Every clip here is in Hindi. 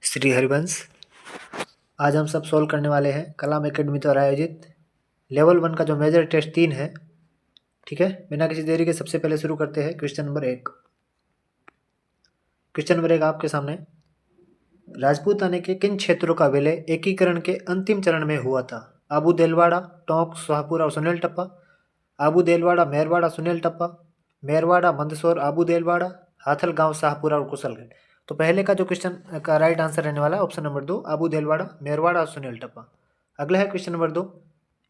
श्री हरिवंश। आज हम सब सोल्व करने वाले हैं कलाम एकेडमी द्वारा आयोजित लेवल 1 का जो मेजर टेस्ट 3 है। ठीक है, बिना किसी देरी के सबसे पहले शुरू करते हैं क्वेश्चन नंबर 1। क्वेश्चन नंबर 1 आपके सामने, राजपूताने के किन क्षेत्रों का विलय एकीकरण के अंतिम चरण में हुआ था? आबू देलवाड़ा, टोंक, शाहपुरा और सुनील टप्पा, आबू देलवाड़ा, मेरवाड़ा, सुनील टप्पा, मेरवाड़ा, मंदसौर, आबू देलवाड़ा, हाथलगांव, शाहपुरा और कुशलगढ़। तो पहले का जो क्वेश्चन का राइट आंसर रहने वाला है ऑप्शन नंबर 2, आबू देलवाड़ा, मेरवाड़ा और सुनील टप्पा। अगला है क्वेश्चन नंबर 2,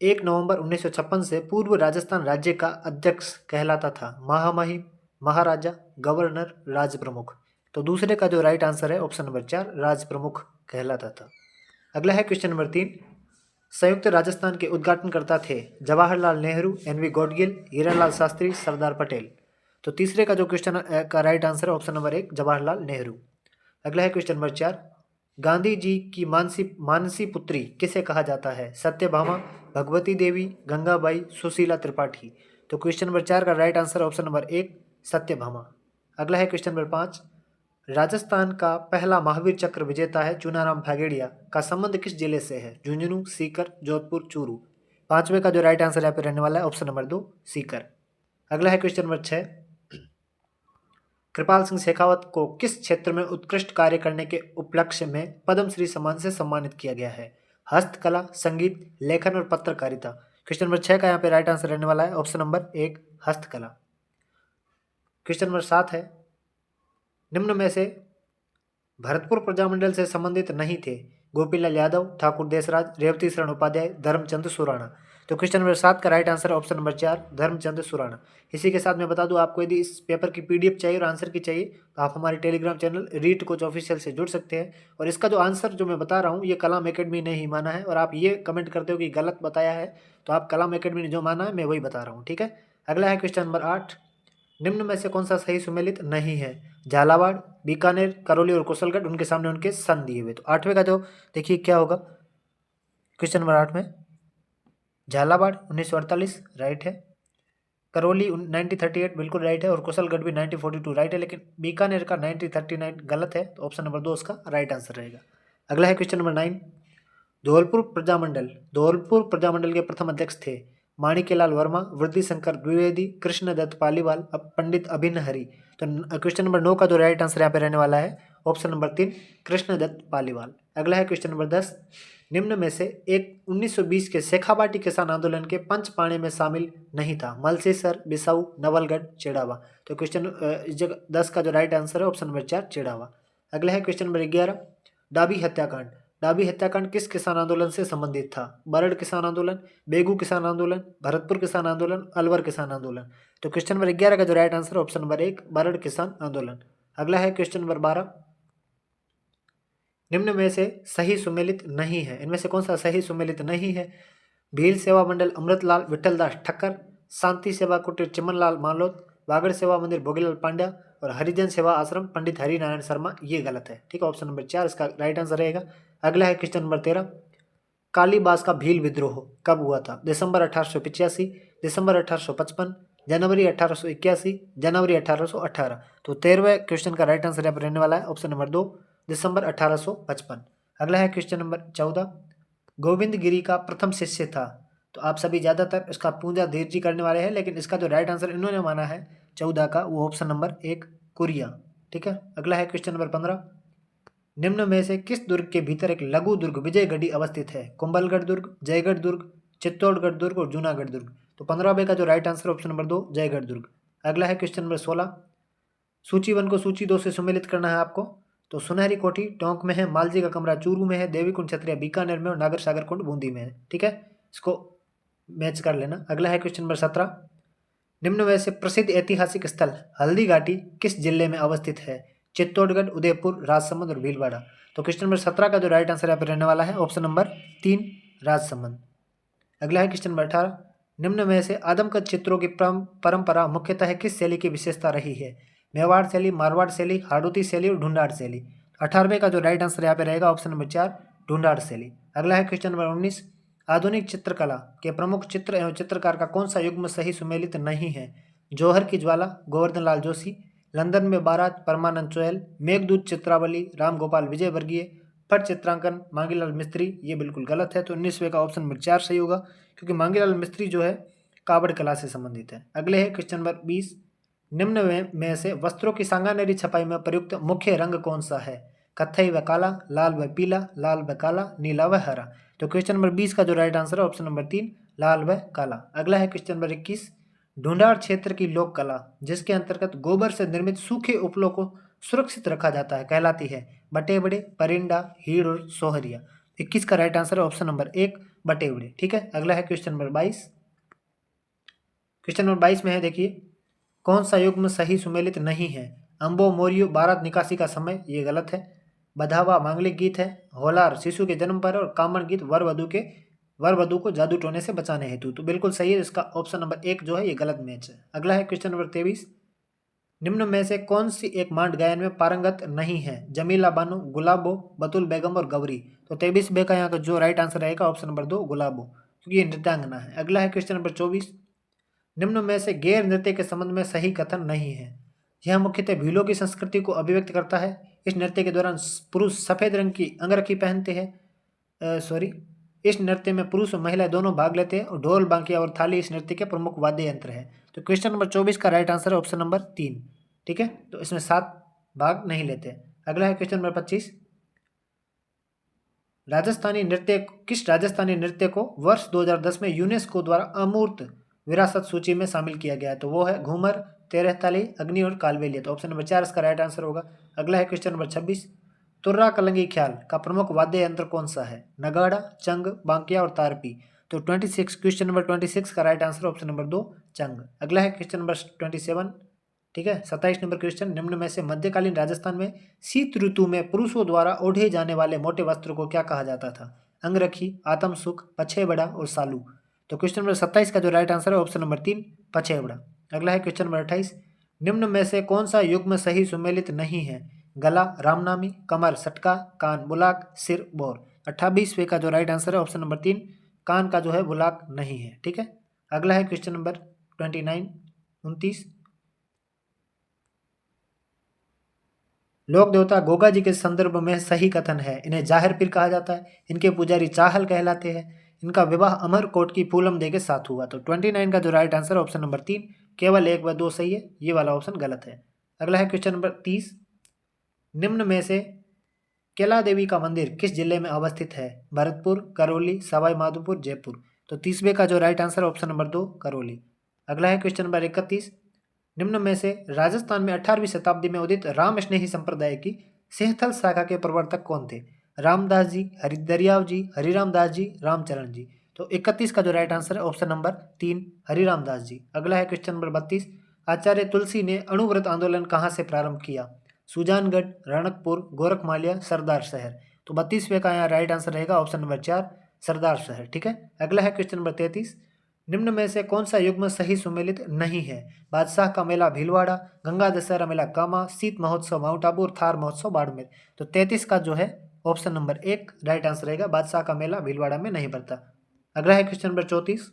1 नवंबर 1956 से पूर्व राजस्थान राज्य का अध्यक्ष कहलाता था? महामहिम, महाराजा, गवर्नर, राज प्रमुख। तो दूसरे का जो राइट आंसर है ऑप्शन नंबर 4, राज प्रमुख कहलाता था। अगला है क्वेश्चन नंबर 3, संयुक्त राजस्थान के उद्घाटनकर्ता थे? जवाहरलाल नेहरू, एनवी गॉडगिल, हीरालाल शास्त्री, सरदार पटेल। तो तीसरे का जो क्वेश्चन का राइट आंसर है ऑप्शन नंबर 1, जवाहरलाल नेहरू। अगला है क्वेश्चन नंबर 4, गांधी जी की मानसी पुत्री किसे कहा जाता है? सत्यभामा, भगवती देवी, गंगाबाई, सुशीला त्रिपाठी। तो क्वेश्चन नंबर 4 का right answer option number 1, Satyabhama. अगला है क्वेश्चन नंबर 5, राजस्थान का पहला महावीर चक्र विजेता है चुनाराम भागेड़िया का संबंध किस जिले से है? झुंझुनू, सीकर, जोधपुर, चूरू। पांचवे का जो राइट आंसर यहाँ पे रहने वाला है ऑप्शन नंबर 2, सीकर। अगला है क्वेश्चन नंबर 6, कृपाल सिंह शेखावत को किस क्षेत्र में उत्कृष्ट कार्य करने के उपलक्ष्य में पद्मश्री सम्मान से सम्मानित किया गया है? हस्तकला, संगीत, लेखन और पत्रकारिता। क्वेश्चन नंबर 6 का यहाँ पे राइट आंसर रहने वाला है ऑप्शन नंबर 1, हस्तकला। क्वेश्चन नंबर 7 है, निम्न में से भरतपुर प्रजामंडल से संबंधित नहीं थे? गोपीलाल यादव, ठाकुर देसराज, रेवती शरण उपाध्याय, धर्मचंद सुराणा। तो क्वेश्चन नंबर 7 का right answer option number 4, Dharmchand Surana. इसी के साथ मैं बता दूं, आपको यदि इस पेपर की पीडीएफ चाहिए और आंसर की चाहिए तो आप हमारे Telegram channel REET coach official से जुड़ सकते हैं। और इसका जो आंसर जो मैं बता रहा हूँ ये कलाम एकेडमी ने ही माना है, और आप ये कमेंट करते हो कि गलत बताया है, तो आप कलाम एकेडमी ने जो माना है मैं वही बता रहा हूँ। ठीक है, अगला है क्वेश्चन नंबर 8, निम्न में से कौन सा सही सुमेलित नहीं है? झालावाड़, बीकानेर, करौली और कुशलगढ़ उनके सामने उनके सन दिए हुए। तो आठवें का जो देखिए क्या होगा क्वेश्चन नंबर 8 में, झालावाड़ 1948 राइट है, करौली 1938 बिल्कुल राइट है, और कुशलगढ़ भी 1942 राइट है, लेकिन बीकानेर का 1939 गलत है। तो ऑप्शन नंबर 2 उसका राइट आंसर रहेगा। अगला है क्वेश्चन नंबर 9, धौलपुर प्रजामंडल के प्रथम अध्यक्ष थे? माणिक्यलाल वर्मा, वृद्धिशंकर द्विवेदी, कृष्णदत्त पालीवाल, पंडित अभिन्न हरि। तो क्वेश्चन नंबर 9 का जो राइट आंसर यहाँ पे रहने वाला है ऑप्शन नंबर 3, कृष्णदत्त पालीवाल। अगला है क्वेश्चन नंबर 10, निम्न में से एक 1920 के शेखावाटी किसान आंदोलन के पंचपाणे में शामिल नहीं था? मलसेसर, बिसाऊ, नवलगढ़, चेड़ावा। तो क्वेश्चन इस जगह 10 का जो राइट आंसर है ऑप्शन नंबर 4, चेड़ावा। अगला है क्वेश्चन नंबर 11, डाबी हत्याकांड किस किसान आंदोलन से संबंधित था? बरड़ किसान आंदोलन, बेगू किसान आंदोलन, भरतपुर किसान आंदोलन, अलवर किसान आंदोलन। तो क्वेश्चन नंबर 11 का जो राइट आंसर है ऑप्शन नंबर 1, बरड़ किसान आंदोलन। अगला है क्वेश्चन नंबर 12, निम्न में से सही सुमेलित नहीं है? इनमें से कौन सा सही सुमेलित नहीं है? भील सेवा मंडल अमृतलाल विठलदास ठक्कर, शांति सेवा कुटीर चिमनलाल मालोत, वागड़ सेवा मंदिर भोगीलाल पांड्या, और हरिजन सेवा आश्रम पंडित हरिनारायण शर्मा। ये गलत है। ठीक है, ऑप्शन नंबर 4 इसका राइट आंसर रहेगा। अगला है क्वेश्चन नंबर 13, कालीबास का भील विद्रोह कब हुआ था? दिसंबर 1885, दिसंबर 1855, जनवरी 1881, जनवरी 1818। तो 13वें क्वेश्चन का राइट आंसर यहाँ पर रहने वाला है ऑप्शन नंबर 2, दिसंबर 1855। अगला है क्वेश्चन नंबर 14, गोविंद गिरी का प्रथम शिष्य था? तो आप सभी ज़्यादातर इसका पूजा धीर जी करने वाले हैं, लेकिन इसका जो राइट आंसर इन्होंने माना है 14 का, वो ऑप्शन नंबर 1, कुरिया। ठीक है, अगला है क्वेश्चन नंबर 15, निम्न में से किस दुर्ग के भीतर एक लघु दुर्ग विजयगढ़ी अवस्थित है? कुंभलगढ़ दुर्ग, जयगढ़ दुर्ग, चित्तौड़गढ़ दुर्ग और जूनागढ़ दुर्ग। तो 15वें का जो right answer option number 2, Jaigarh Durg. अगला है क्वेश्चन नंबर 16, सूची 1 को सूची 2 से सुमेलित करना है आपको। तो सुनहरी कोठी टोंक में है, मालजी का कमरा चूरू में है, देवीकुंड छतरिया बीकानेर में और नागर सागर कुंड बूंदी में है। ठीक है, इसको मैच कर लेना। अगला है क्वेश्चन नंबर 17, निम्न में से प्रसिद्ध ऐतिहासिक स्थल हल्दी घाटी किस जिले में अवस्थित है? चित्तौड़गढ़, उदयपुर, राजसमंद और भीलवाड़ा। तो क्वेश्चन नंबर 17 का जो राइट आंसर यहाँ पर रहने वाला है ऑप्शन नंबर 3, राजसमंद। अगला है क्वेश्चन नंबर 18, निम्न में से आदमकद चित्रों की परंपरा मुख्यतः किस शैली की विशेषता रही है? मेवाड़ शैली, मारवाड़ शैली, हाड़ौती शैली और ढूंढाड़ शैली। 18वें का जो राइट आंसर यहाँ पे रहेगा ऑप्शन नंबर 4, ढूंढाड़ शैली। अगला है क्वेश्चन नंबर 19, आधुनिक चित्रकला के प्रमुख चित्र एवं चित्रकार का कौन सा युग्म सही सुमेलित नहीं है? जौहर की ज्वाला, गोवर्धन लाल जोशी, लंदन में बारात परमानंद चोयल, मेघदूत चित्रावली, राम गोपाल विजयवर्गीय, पट चित्रांकन मांगीलाल मिस्त्री, ये बिल्कुल गलत है। तो 19वें का ऑप्शन नंबर 4 सही होगा, क्योंकि मांगीलाल मिस्त्री जो है कावड़ कला से संबंधित है। अगले है क्वेश्चन नंबर 20, निम्न में से वस्त्रों की सांगानेरी छपाई में प्रयुक्त मुख्य रंग कौन सा है? कत्थई व काला, लाल व पीला, लाल व काला, नीला व हरा। तो क्वेश्चन नंबर 20 का जो राइट आंसर है ऑप्शन नंबर 3 लाल व काला। अगला है क्वेश्चन नंबर 21, ढूंढाड़ क्षेत्र की लोक कला जिसके अंतर्गत गोबर से निर्मित सूखे उपलों को सुरक्षित रखा जाता है कहलाती है बटेवड़े, परिंडा, हीड़ और सोहरिया। 21 का राइट आंसर है ऑप्शन नंबर 1 बटेवड़े। ठीक है, अगला है क्वेश्चन नंबर 22। क्वेश्चन नंबर 22 में है, देखिए कौन सा युग्म सही सुमेलित नहीं है? अंबो मोरियो बारात निकासी का समय, ये गलत है। बधावा मांगलिक गीत है। होलार शिशु के जन्म पर, और कामन गीत वर वधु को जादू टोने से बचाने हेतु। तो बिल्कुल सही है, इसका ऑप्शन नंबर 1 जो है ये गलत मैच है। अगला है क्वेश्चन नंबर 23, निम्न में से कौन सी एक मांड गायन में पारंगत नहीं है? जमीला बानो, गुलाबो, बतुल बेगम और गौरी। तो 23 का यहाँ का जो राइट आंसर रहेगा ऑप्शन नंबर 2 गुलाबो, क्योंकि ये नृत्यांगना है। अगला है क्वेश्चन नंबर 24, निम्न में से गैर नृत्य के संबंध में सही कथन नहीं है। यह मुख्यतः भीलों की संस्कृति को अभिव्यक्त करता है। इस नृत्य के दौरान पुरुष सफेद रंग की अंगरखी पहनते हैं। इस नृत्य में पुरुष और महिला दोनों भाग लेते हैं, और ढोल, बांकिया और थाली इस नृत्य के प्रमुख वाद्य यंत्र है। तो क्वेश्चन नंबर 24 का राइट आंसर है ऑप्शन नंबर 3। ठीक है, तो इसमें 7 भाग नहीं लेते। अगला है क्वेश्चन नंबर 25, किस राजस्थानी नृत्य को वर्ष 2010 में यूनेस्को द्वारा अमूर्त विरासत सूची में शामिल किया गया है? तो वो है घूमर, तेरह ताली, अग्नि और कालबेलिया। तो ऑप्शन नंबर 4 इसका राइट आंसर होगा। अगला है क्वेश्चन नंबर 26, तुर्रा कलंगी ख्याल का प्रमुख वाद्य यंत्र कौन सा है? नगाड़ा, चंग, बांकिया और तारपी। तो 26 क्वेश्चन नंबर 26 का राइट आंसर ऑप्शन नंबर 2 चंग। अगला है क्वेश्चन नंबर 27। ठीक है, 27 नंबर क्वेश्चन, निम्न में से मध्यकालीन राजस्थान में शीत ऋतु में पुरुषों द्वारा ओढ़े जाने वाले मोटे वस्त्र को क्या कहा जाता था? अंगरखी, आत्म सुख, पछेबड़ा और सालू। तो क्वेश्चन नंबर 27 का जो राइट आंसर है ऑप्शन नंबर 3 पछेबड़ा। अगला है क्वेश्चन नंबर 28, निम्न में से कौन सा युग्म सही सुमेलित नहीं है? गला रामनामी, कमर सटका, कान बुलाक, सिर बोर। 28वें का जो राइट आंसर है ऑप्शन नंबर 3 कान का जो है बुलाक नहीं है। ठीक है, अगला है क्वेश्चन नंबर 29। लोक देवता गोगा जी के संदर्भ में सही कथन है। इन्हें जाहिर पीर कहा जाता है। इनके पुजारी चाहल कहलाते हैं। इनका विवाह अमरकोट की फूलम दे के साथ हुआ। तो 29 का जो राइट आंसर है ऑप्शन नंबर 3 केवल 1 व 2 सही है, ये वाला ऑप्शन गलत है। अगला है क्वेश्चन नंबर 30, निम्न में से केला देवी का मंदिर किस जिले में अवस्थित है? भरतपुर, करौली, सवाई माधोपुर, जयपुर। तो 30वें का जो राइट आंसर है ऑप्शन नंबर 2 करौली। अगला है क्वेश्चन नंबर 31, निम्न में से राजस्थान में 18वीं शताब्दी में उदित राम स्नेही संप्रदाय की सेहथल शाखा के प्रवर्तक कौन थे? रामदास जी, हरिदरियाव जी, हरिराम दास जी, रामचरण जी। तो 31 का जो राइट आंसर है ऑप्शन नंबर 3 हरिराम दास जी। अगला है क्वेश्चन नंबर 32, आचार्य तुलसी ने अणुव्रत आंदोलन कहाँ से प्रारंभ किया? सुजानगढ़, रणकपुर, गोरखमालिया, सरदार शहर। तो 32वें का यहाँ राइट आंसर रहेगा ऑप्शन नंबर 4 सरदार शहर। ठीक है, अगला है क्वेश्चन नंबर 33, निम्न में से कौन सा युग्म सही सुमेलित नहीं है? बादशाह का मेला भीलवाड़ा, गंगा दशहरा मेला कामा, शीत महोत्सव माउंट आबू और थार महोत्सव बाड़मेर। तो 33 का जो है ऑप्शन नंबर 1 राइट आंसर रहेगा। बादशाह का मेला भीलवाड़ा में नहीं पड़ता। अगला है क्वेश्चन नंबर 34,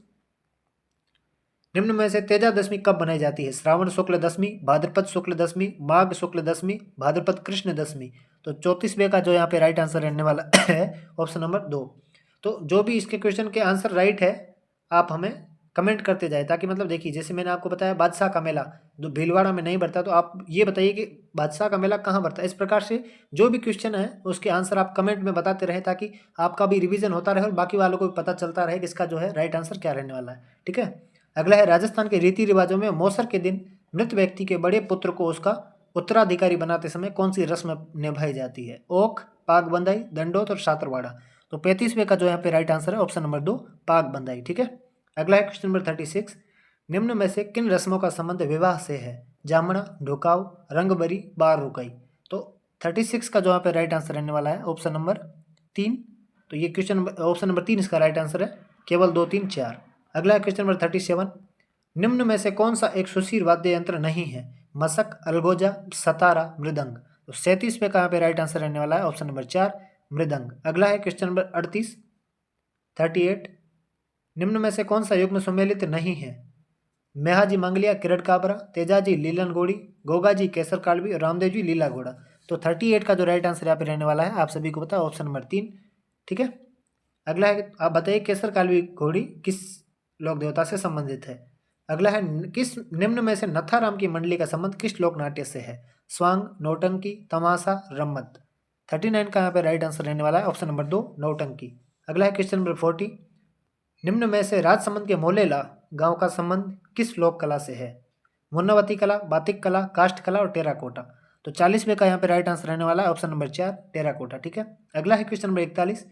निम्न में से तेजा दशमी कब बनाई जाती है? श्रावण शुक्ल दशमी, भाद्रपद शुक्ल दशमी, माघ शुक्ल दशमी, भाद्रपद कृष्ण दशमी। तो 34वें का जो यहाँ पे राइट आंसर रहने वाला है ऑप्शन नंबर 2। तो जो भी इसके क्वेश्चन के आंसर राइट है आप हमें कमेंट करते जाए, ताकि मतलब देखिए जैसे मैंने आपको बताया बादशाह का मेला जो भीलवाड़ा में नहीं बढ़ता, तो आप ये बताइए कि बादशाह का मेला कहाँ बढ़ता है। इस प्रकार से जो भी क्वेश्चन है उसके आंसर आप कमेंट में बताते रहे, ताकि आपका भी रिवीजन होता रहे और बाकी वालों को भी पता चलता रहे कि इसका जो है राइट आंसर क्या रहने वाला है। ठीक है, अगला है राजस्थान के रीति रिवाजों में मौसर के दिन मृत व्यक्ति के बड़े पुत्र को उसका उत्तराधिकारी बनाते समय कौन सी रस्म निभाई जाती है? ओख, पाग बंधाई, दंडोत और शात्रवाड़ा। तो 35वें का जो यहाँ पे राइट आंसर है ऑप्शन नंबर 2 पाग बंधाई। ठीक है, अगला है क्वेश्चन नंबर 36, निम्न में से किन रस्मों का संबंध विवाह से है? जामना, ढुकाव, रंगबरी, बार रुकाई। तो 36 का जो यहाँ पे राइट आंसर रहने वाला है ऑप्शन नंबर 3। तो ये क्वेश्चन ऑप्शन नंबर 3 इसका राइट आंसर है, केवल 2, 3, 4। अगला है क्वेश्चन नंबर 37, निम्न में से कौन सा एक सुशीर वाद्य यंत्र नहीं है? मसक, अलगोजा, सतारा, मृदंग। तो 37वें का यहाँ पे राइट आंसर रहने वाला है ऑप्शन नंबर 4 मृदंग। अगला है क्वेश्चन नंबर 38, निम्न में से कौन सा युग्म सुमेलित नहीं है? मेहाजी मंगलिया, किरट काबरा, तेजाजी लीलन गोड़ी, गोगाजी केसर कालवी और रामदेव जी लीला घोड़ा। तो 38 का जो राइट आंसर यहाँ पे रहने वाला है आप सभी को पता है ऑप्शन नंबर 3। ठीक है, अगला है आप बताइए केसर कालवी घोड़ी किस लोक देवता से संबंधित है। अगला है किस निम्न में से नथाराम की मंडली का संबंध किस लोक नाट्य से है। स्वांग, नौटंकी, तमाशा, रम्मत। 39 का यहाँ पे राइट आंसर रहने वाला है ऑप्शन नंबर 2 नौटंकी। अगला है क्वेश्चन नंबर 40, निम्न में से राजसमंद के मोलेला गांव का संबंध किस लोक कला से है। मुन्नावती कला, बातिक कला, काष्ठ कला और टेराकोटा। तो 40वें का यहाँ पे राइट आंसर रहने वाला है ऑप्शन नंबर 4 टेराकोटा। ठीक है, अगला है क्वेश्चन नंबर 41,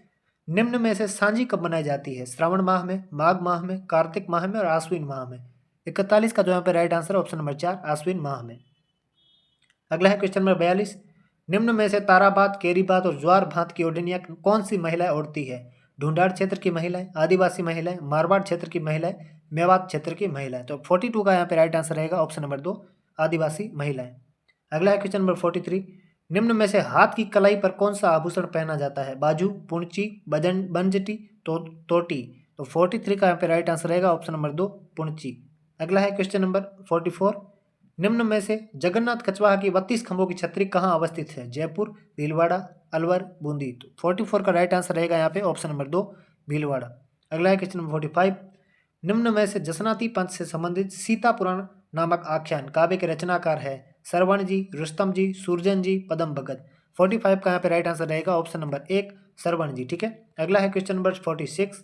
निम्न में से सांझी कब मनाई जाती है। श्रावण माह में, माघ माह में, कार्तिक माह में और आश्विन माह में। 41 का जो यहाँ पे राइट आंसर ऑप्शन नंबर 4 आश्विन माह में। अगला है क्वेश्चन नंबर 42, निम्न में से ताराबात, केरीबात और ज्वार भात की ओढ़नियाँ कौन सी महिलाएं ओढ़ती है। ढूंढाड़ क्षेत्र की महिलाएं, आदिवासी महिलाएं, मारवाड़ क्षेत्र की महिलाएं, मेवात क्षेत्र की महिलाएं। तो 42 का यहाँ पे राइट आंसर रहेगा ऑप्शन नंबर 2 आदिवासी महिलाएं। अगला है क्वेश्चन नंबर 43, निम्न में से हाथ की कलाई पर कौन सा आभूषण पहना जाता है। बाजू, पुंची, बंजटी, तोटी। तो 43 का यहाँ पे राइट आंसर रहेगा ऑप्शन नंबर 2 पुंची। अगला है क्वेश्चन नंबर 44, निम्न में से जगन्नाथ कछवाहा की 32 खंभों की छतरी कहाँ अवस्थित है। जयपुर, भीलवाड़ा, अलवर, बूंदी। तो 44 का राइट आंसर रहेगा यहाँ पे ऑप्शन नंबर 2 भीलवाड़ा। अगला है क्वेश्चन नंबर 45, निम्न में से जसनाती पंथ से संबंधित सीता पुराण नामक आख्यान काव्य के रचनाकार है। सरवण जी, रुस्तम जी, सूरजन जी, पदम भगत। 45 का यहाँ पे राइट आंसर रहेगा ऑप्शन नंबर 1 सरवण जी। ठीक है, अगला है क्वेश्चन नंबर 46,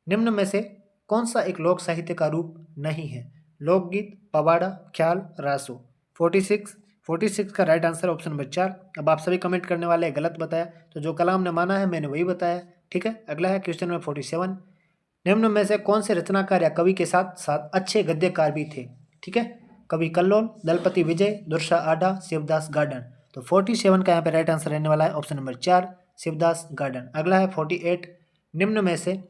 निम्न में से कौन सा एक लोक साहित्य का रूप नहीं है। लोकगीत, पवाड़ा, ख्याल, रासो। 46 का राइट आंसर ऑप्शन नंबर 4। अब आप सभी कमेंट करने वाले गलत बताया, तो जो कलाम ने माना है मैंने वही बताया। ठीक है, अगला है क्वेश्चन नंबर 47, निम्न में से कौन से रचनाकार या कवि के साथ साथ अच्छे गद्यकार भी थे। ठीक है, कवि कल्लोल, दलपति विजय, दुर्सा आडा, शिवदास गार्डन। तो 47 का यहाँ पे राइट आंसर रहने वाला है ऑप्शन नंबर 4 शिवदास गार्डन। अगला है 48, निम्न में से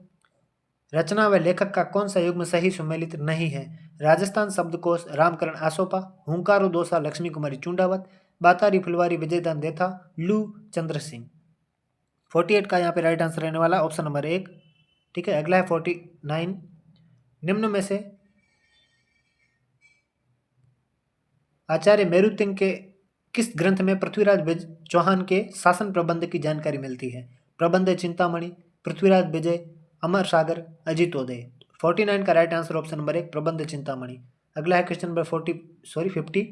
रचना व लेखक का कौन सा युग्म सही सुमेलित नहीं है। राजस्थान शब्दकोश रामकरण आसोपा, हुंकारो दोसा लक्ष्मी कुमारी चुंडावत, बातारी फुलवारी विजयदान देथा, लू चंद्र सिंह। 48 का यहाँ पे राइट आंसर रहने वाला ऑप्शन नंबर 1। ठीक है, अगला है 49, निम्न में से आचार्य मेरुतिंग के किस ग्रंथ में पृथ्वीराज चौहान के शासन प्रबंध की जानकारी मिलती है। प्रबंध चिंतामणि, पृथ्वीराज विजय, अमर सागर, अजितोदय। 49 का राइट आंसर ऑप्शन नंबर 1 प्रबंध चिंतामणि। अगला है क्वेश्चन नंबर 50,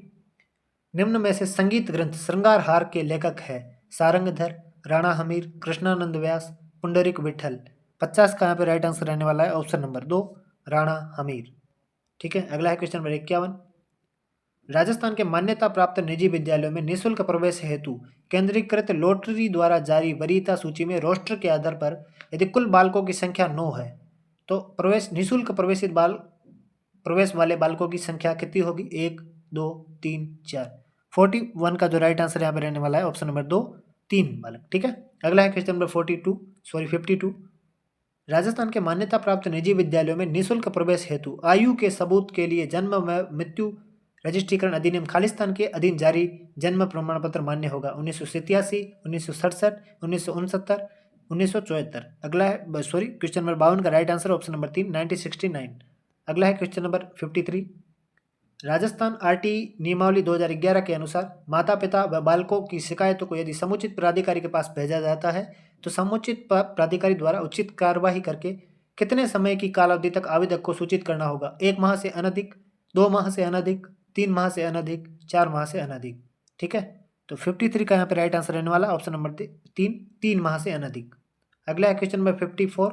निम्न में से संगीत ग्रंथ श्रृंगार हार के लेखक है। सारंगधर, राणा हमीर, कृष्णानंद व्यास, पुंडरीक विठल। 50 का यहाँ पे राइट आंसर रहने वाला है ऑप्शन नंबर 2 राणा हमीर। ठीक है, अगला है क्वेश्चन नंबर 51, राजस्थान के मान्यता प्राप्त निजी विद्यालयों में निःशुल्क प्रवेश हेतु केंद्रीकृत लॉटरी द्वारा जारी वरीयता सूची में रोस्टर के आधार पर यदि कुल बालकों की संख्या 9 है तो निःशुल्क प्रवेश वाले बालकों की संख्या कितनी होगी। 1 2 3 4। 41 का जो राइट आंसर यहाँ पे रहने वाला है ऑप्शन नंबर 2 3 बालक। ठीक है, अगला है क्वेश्चन नंबर 52, राजस्थान के मान्यता प्राप्त निजी विद्यालयों में निःशुल्क प्रवेश हेतु आयु के सबूत के लिए जन्म व मृत्यु रजिस्ट्रीकरण अधिनियम खालिस्तान के अधीन जारी जन्म प्रमाण पत्र मान्य होगा। 1987, 1967, 1969, 1974। अगला है क्वेश्चन नंबर 52 का राइट आंसर ऑप्शन नंबर 3 1969। अगला है क्वेश्चन नंबर 53, राजस्थान आरटी नियमावली 2011 के अनुसार माता पिता व बालकों की शिकायतों को यदि समुचित प्राधिकारी के पास भेजा जाता है तो समुचित प्राधिकारी द्वारा उचित कार्यवाही करके कितने समय की कालावधि तक आवेदक को सूचित करना होगा। 1 माह से अनधिक, 2 माह से अनधिक, 3 माह से अनधिक, 4 माह से अनधिक। ठीक है, तो 53 का यहाँ पे राइट आंसर रहने वाला ऑप्शन नंबर 3 माह से अनधिक। अगला है क्वेश्चन नंबर 54,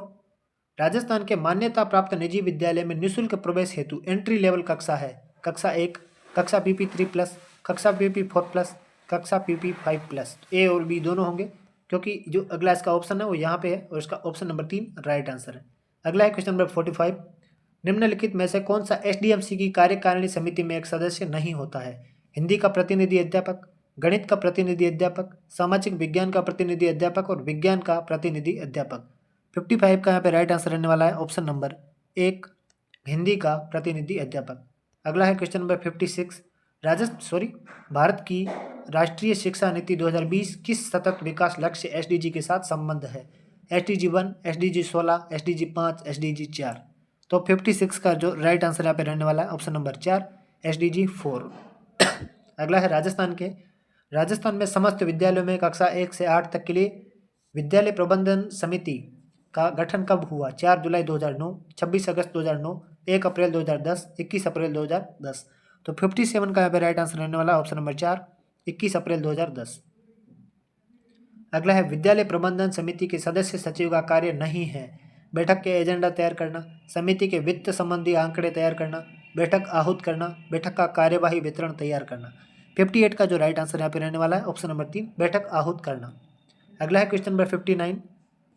राजस्थान के मान्यता प्राप्त निजी विद्यालय में निःशुल्क प्रवेश हेतु एंट्री लेवल कक्षा है। कक्षा 1, कक्षा PP 3+, कक्षा PP 4+, कक्षा PP 5+। ए और बी दोनों होंगे क्योंकि जो अगला इसका ऑप्शन है वो यहाँ पे है और इसका ऑप्शन नंबर 3 राइट आंसर है। अगला है क्वेश्चन नंबर 45, निम्नलिखित में से कौन सा SDMC की कार्यकारिणी समिति में एक सदस्य नहीं होता है। हिंदी का प्रतिनिधि अध्यापक, गणित का प्रतिनिधि अध्यापक, सामाजिक विज्ञान का प्रतिनिधि अध्यापक और विज्ञान का प्रतिनिधि अध्यापक। 55 का यहाँ पे राइट आंसर रहने वाला है ऑप्शन नंबर 1 हिंदी का प्रतिनिधि अध्यापक। अगला है क्वेश्चन नंबर 56, भारत की राष्ट्रीय शिक्षा नीति 2020 किस सतत विकास लक्ष्य SDG के साथ संबंध है। SDG 1, SDG 16, SDG 5, SDG 4। तो 56 का जो राइट आंसर यहाँ पे रहने वाला है ऑप्शन नंबर 4 SDG 4। अगला है राजस्थान के राजस्थान में समस्त विद्यालयों में कक्षा 1 से 8 तक के लिए विद्यालय प्रबंधन समिति का गठन कब हुआ? 4 जुलाई 2009, 26 अगस्त 2009, 1 अप्रैल 2010, 21 अप्रैल 2010। तो 57 का यहाँ पे राइट आंसर रहने वाला ऑप्शन नंबर 4, 21 अप्रैल 2010। अगला है विद्यालय प्रबंधन समिति के सदस्य सचिव का कार्य नहीं है बैठक के एजेंडा तैयार करना, समिति के वित्त संबंधी आंकड़े तैयार करना, बैठक आहूत करना, बैठक का कार्यवाही वितरण तैयार करना। 58 का जो राइट आंसर यहाँ पे रहने वाला है ऑप्शन नंबर 3, बैठक आहूत करना। अगला है क्वेश्चन नंबर 59,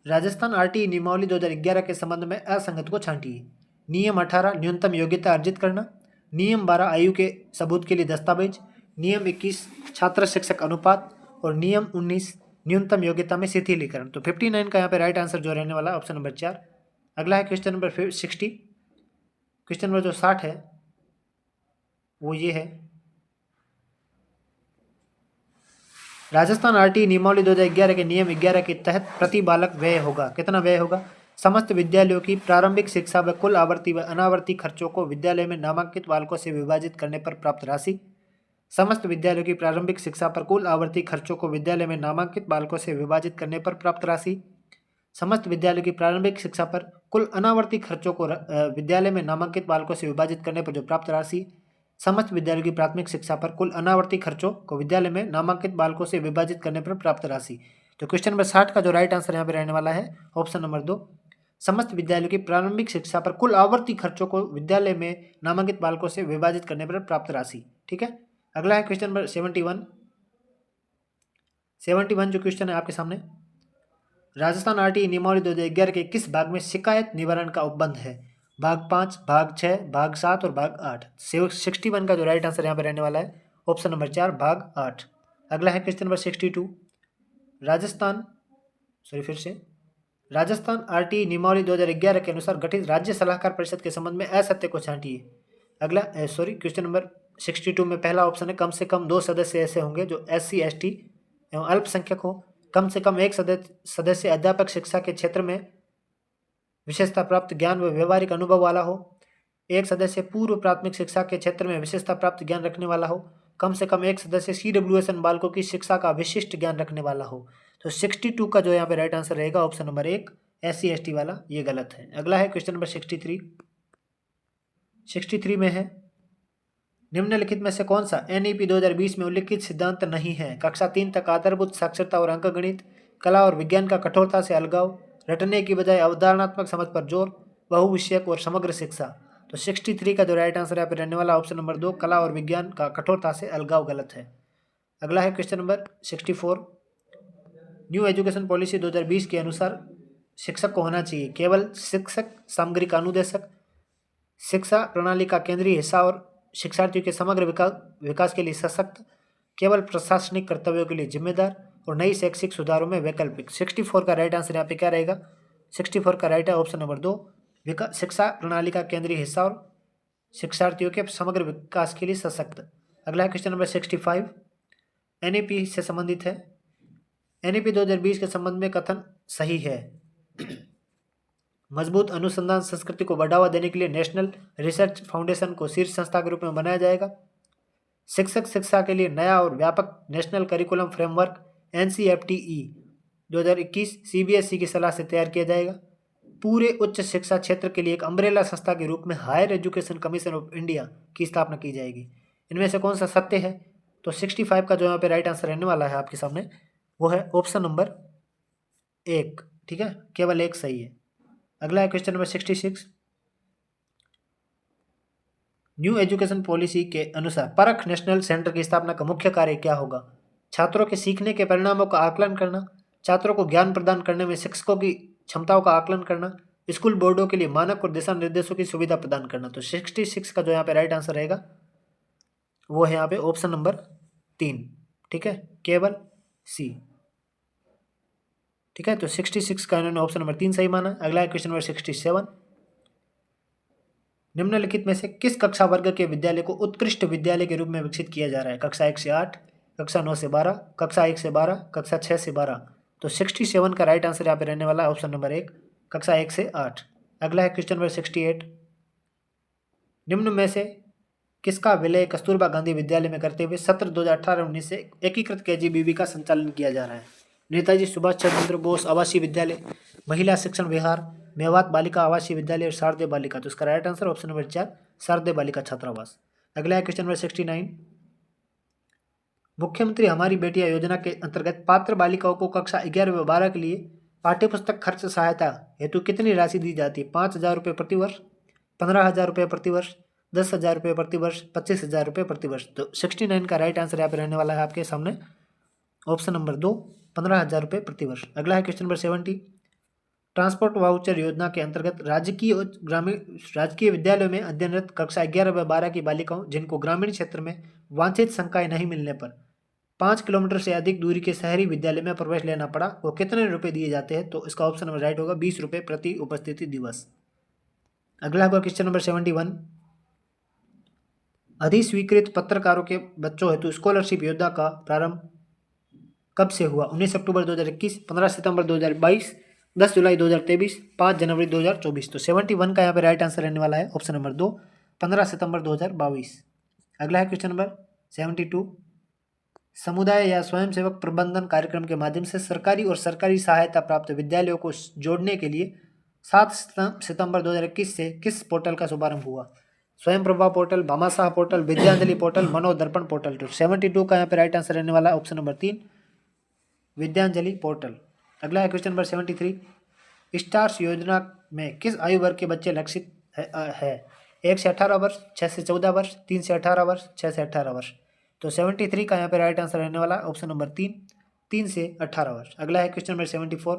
राजस्थान आरटीई नियमावली 2011 के संबंध में असंगत को छांटिए। नियम 18 न्यूनतम योग्यता अर्जित करना, नियम 12 आयु के सबूत के लिए दस्तावेज, नियम 21 छात्र शिक्षक अनुपात और नियम 19 न्यूनतम योग्यता में शिथिलीकरण। तो 59 का यहाँ पे राइट आंसर जो रहने वाला ऑप्शन नंबर 4। अगला है क्वेश्चन नंबर 60। क्वेश्चन नंबर जो 60 है वो ये है, राजस्थान आरटीई नियमावली 2011 के नियम 11 के तहत प्रति बालक व्यय होगा। कितना व्यय होगा? समस्त विद्यालयों की प्रारंभिक शिक्षा व कुल आवर्ती व अनावर्ती खर्चों को विद्यालय में नामांकित बालकों से विभाजित करने पर प्राप्त राशि। समस्त विद्यालयों की प्रारंभिक शिक्षा पर कुल आवर्ती खर्चों को विद्यालय में नामांकित बालकों से विभाजित करने पर प्राप्त राशि। समस्त विद्यालयों की प्रारंभिक शिक्षा पर कुल अनावर्ती खर्चों को विद्यालय में नामांकित बालकों से विभाजित करने पर जो प्राप्त राशि। समस्त विद्यालयों की प्राथमिक शिक्षा पर कुल अनावर्ती खर्चों को विद्यालय में नामांकित बालकों से विभाजित करने पर प्राप्त राशि। तो क्वेश्चन नंबर 60 का जो राइट आंसर यहाँ पे रहने वाला है ऑप्शन नंबर 2, समस्त विद्यालयों की प्रारंभिक शिक्षा पर कुल आवर्ती खर्चों को विद्यालय में नामांकित बालकों से विभाजित करने पर प्राप्त राशि। ठीक है। अगला है क्वेश्चन नंबर 71 जो क्वेश्चन है आपके सामने, राजस्थान आरटीई नियमावली 2011 के किस भाग में शिकायत निवारण का उपबंध है? भाग 5, भाग 6, भाग 7 और भाग 8। 61 का जो राइट आंसर यहाँ पे रहने वाला है ऑप्शन नंबर 4, भाग 8। अगला है क्वेश्चन नंबर 62, राजस्थान आरटीई नियमावली 2011 के अनुसार गठित राज्य सलाहकार परिषद के संबंध में असत्य को छांटिए। अगला क्वेश्चन नंबर 62 में पहला ऑप्शन है कम से कम 2 सदस्य ऐसे होंगे जो SC ST एवं अल्पसंख्यक हो। कम से कम एक सदस्य अध्यापक शिक्षा के क्षेत्र में विशेषता प्राप्त ज्ञान व व्यवहारिक अनुभव वाला हो। एक सदस्य पूर्व प्राथमिक शिक्षा के क्षेत्र में विशेषता प्राप्त ज्ञान रखने वाला हो। कम से कम एक सदस्य CWSN बालकों की शिक्षा का विशिष्ट ज्ञान रखने वाला हो। तो 62 का जो यहाँ पे राइट आंसर रहेगा ऑप्शन नंबर 1, SC ST वाला, ये गलत है। अगला है क्वेश्चन नंबर 63 में है, निम्नलिखित में से कौन सा NEP 2020 में उल्लिखित सिद्धांत नहीं है? कक्षा 3 तक आधारभूत साक्षरता और अंकगणित, कला और विज्ञान का कठोरता से अलगाव, रटने की बजाय अवधारणात्मक समझ पर जोर, बहुविषयक और समग्र शिक्षा। तो 63 का जो राइट आंसर यहाँ पे रहने वाला ऑप्शन नंबर 2, कला और विज्ञान का कठोरता से अलगाव, गलत है। अगला है question number 64, new education policy 2020 के अनुसार शिक्षक को होना चाहिए केवल शिक्षक, सामग्री का अनुदेशक, शिक्षा प्रणाली का केंद्रीय हिस्सा और शिक्षार्थियों के समग्र विकास के लिए सशक्त, केवल प्रशासनिक कर्तव्यों के लिए जिम्मेदार और नई शैक्षिक सुधारों में वैकल्पिक। 64 का राइट आंसर यहाँ पे क्या रहेगा? 64 का राइट है ऑप्शन नंबर 2, शिक्षा प्रणाली का केंद्रीय हिस्सा और शिक्षार्थियों के समग्र विकास के लिए सशक्त। अगला है क्वेश्चन नंबर 65, NEP से संबंधित है। NEP 2020 के संबंध में कथन सही है। मजबूत अनुसंधान संस्कृति को बढ़ावा देने के लिए नेशनल रिसर्च फाउंडेशन को शीर्ष संस्था के रूप में बनाया जाएगा। शिक्षक शिक्षा के लिए नया और व्यापक national curriculum framework NCFTE 2021 CBSE की सलाह से तैयार किया जाएगा। पूरे उच्च शिक्षा क्षेत्र के लिए एक अम्ब्रेला संस्था के रूप में higher education commission of India की स्थापना की जाएगी। इनमें से कौन सा सत्य है? तो 65 का जो यहाँ पे राइट आंसर रहने वाला है आपके सामने वो है ऑप्शन नंबर 1। ठीक है, केवल एक सही है। अगला है question number 66, new education policy के अनुसार परख नेशनल सेंटर की स्थापना का मुख्य कार्य क्या होगा? छात्रों के सीखने के परिणामों का आकलन करना, छात्रों को ज्ञान प्रदान करने में शिक्षकों की क्षमताओं का आकलन करना, स्कूल बोर्डों के लिए मानक और दिशा निर्देशों की सुविधा प्रदान करना। तो 66 का जो यहाँ पे राइट आंसर रहेगा वो है यहाँ पे ऑप्शन नंबर 3। ठीक है, केवल C। ठीक है, तो 66 का इन्होंने ऑप्शन नंबर 3 सही माना। अगला है क्वेश्चन नंबर 67, निम्नलिखित में से किस कक्षा वर्ग के विद्यालय को उत्कृष्ट विद्यालय के रूप में विकसित किया जा रहा है? कक्षा 1 से 8, कक्षा 9 से 12, कक्षा 1 से 12, कक्षा 6 से 12। तो 67 का राइट आंसर यहाँ पे रहने वाला है ऑप्शन नंबर 1, कक्षा 1 से 8। अगला है क्वेश्चन नंबर 68, निम्न में से किसका विलय कस्तूरबा गांधी विद्यालय में करते हुए सत्र 2018-19 से एकीकृत केजीबीवी का संचालन किया जा रहा है? नेताजी सुभाष चंद्र बोस आवासीय विद्यालय, महिला शिक्षण विहार, मेवात बालिका आवासीय विद्यालय और शारदीय बालिका। तो इसका राइट आंसर ऑप्शन नंबर 4 शारदीय बालिका छात्रावास। अगला है क्वेश्चन नंबर 69। मुख्यमंत्री हमारी बेटियां योजना के अंतर्गत पात्र बालिकाओं को कक्षा 11 व 12 के लिए पाठ्यपुस्तक खर्च सहायता हेतु कितनी राशि दी जाती है? 5,000 रुपये प्रतिवर्ष, 15,000 रुपये प्रतिवर्ष, 10,000 रुपये प्रतिवर्ष, 25,000 रुपये प्रतिवर्ष। तो 69 का राइट आंसर यहाँ पे रहने वाला है आपके सामने ऑप्शन नंबर 2 15,000 रुपये प्रतिवर्ष। अगला है क्वेश्चन नंबर 70। ट्रांसपोर्ट वाउचर योजना के अंतर्गत राजकीय विद्यालयों में अध्ययनरत कक्षा 11 व 12 की बालिकाओं जिनको ग्रामीण क्षेत्र में वांछित संकाय नहीं मिलने पर 5 किलोमीटर से अधिक दूरी के शहरी विद्यालय में प्रवेश लेना पड़ा, वो कितने रुपए दिए जाते हैं? तो इसका ऑप्शन नंबर राइट होगा 20 रुपये प्रति उपस्थिति दिवस। अगला होगा क्वेश्चन नंबर 71। अधिस्वीकृत पत्रकारों के बच्चों हेतु स्कॉलरशिप योजना का प्रारंभ कब से हुआ? 19 अक्टूबर 2021, 15 सितंबर 2022, 10 जुलाई 2023, 5 जनवरी 2024। तो 71 का यहाँ पे राइट आंसर रहने वाला है ऑप्शन नंबर 2 15 सितंबर 2022। अगला है क्वेश्चन नंबर 72। समुदाय या स्वयंसेवक प्रबंधन कार्यक्रम के माध्यम से सरकारी और सरकारी सहायता प्राप्त विद्यालयों को जोड़ने के लिए 7 सितंबर 2021 से किस पोर्टल का शुभारंभ हुआ? स्वयं Prabha portal, Bhamashah portal, Vidyanjali portal, Manodarpan portal. तो 72 का यहाँ पे राइट आंसर रहने वाला है ऑप्शन नंबर 3 विद्यांजलि पोर्टल। अगला है क्वेश्चन नंबर 73। स्टार्स योजना में किस आयु वर्ग के बच्चे लक्षित है? 1 से 18 वर्ष, 6 से 14 वर्ष, 3 से 18 वर्ष, 6 से 18 वर्ष। तो 73 का यहाँ पे राइट आंसर रहने वाला ऑप्शन नंबर 3 से 18 वर्ष। अगला है क्वेश्चन नंबर 74।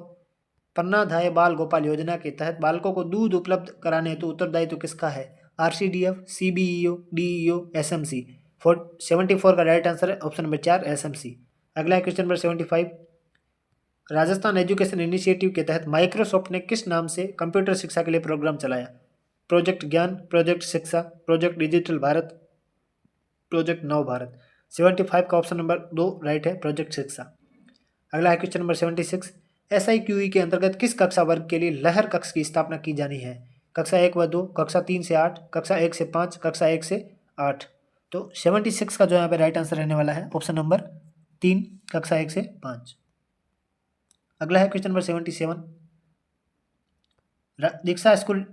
पन्ना धाय बाल गोपाल योजना के तहत बालकों को दूध उपलब्ध कराने हेतु उत्तरदायित्व किसका है? RCDF, CBEO, DEO, SMC। 74 का राइट आंसर है ऑप्शन नंबर 4 SMC। अगला है question number 75। Rajasthan education initiative के तहत माइक्रोसॉफ्ट ने किस नाम से कंप्यूटर शिक्षा के लिए प्रोग्राम चलाया? प्रोजेक्ट ज्ञान, प्रोजेक्ट शिक्षा, प्रोजेक्ट डिजिटल भारत, प्रोजेक्ट नव भारत। 75 का ऑप्शन नंबर 2 राइट है प्रोजेक्ट शिक्षा। अगला है क्वेश्चन नंबर 76। SIQE के अंतर्गत किस कक्षा वर्ग के लिए लहर कक्ष की स्थापना की जानी है? कक्षा 1 व 2, कक्षा 3 से 8, कक्षा 1 से 5, कक्षा 1 से 8। तो 76 का जो यहाँ पे राइट आंसर रहने वाला है ऑप्शन नंबर 3 कक्षा 1 से 5। अगला है क्वेश्चन नंबर 77। दीक्षा स्कूल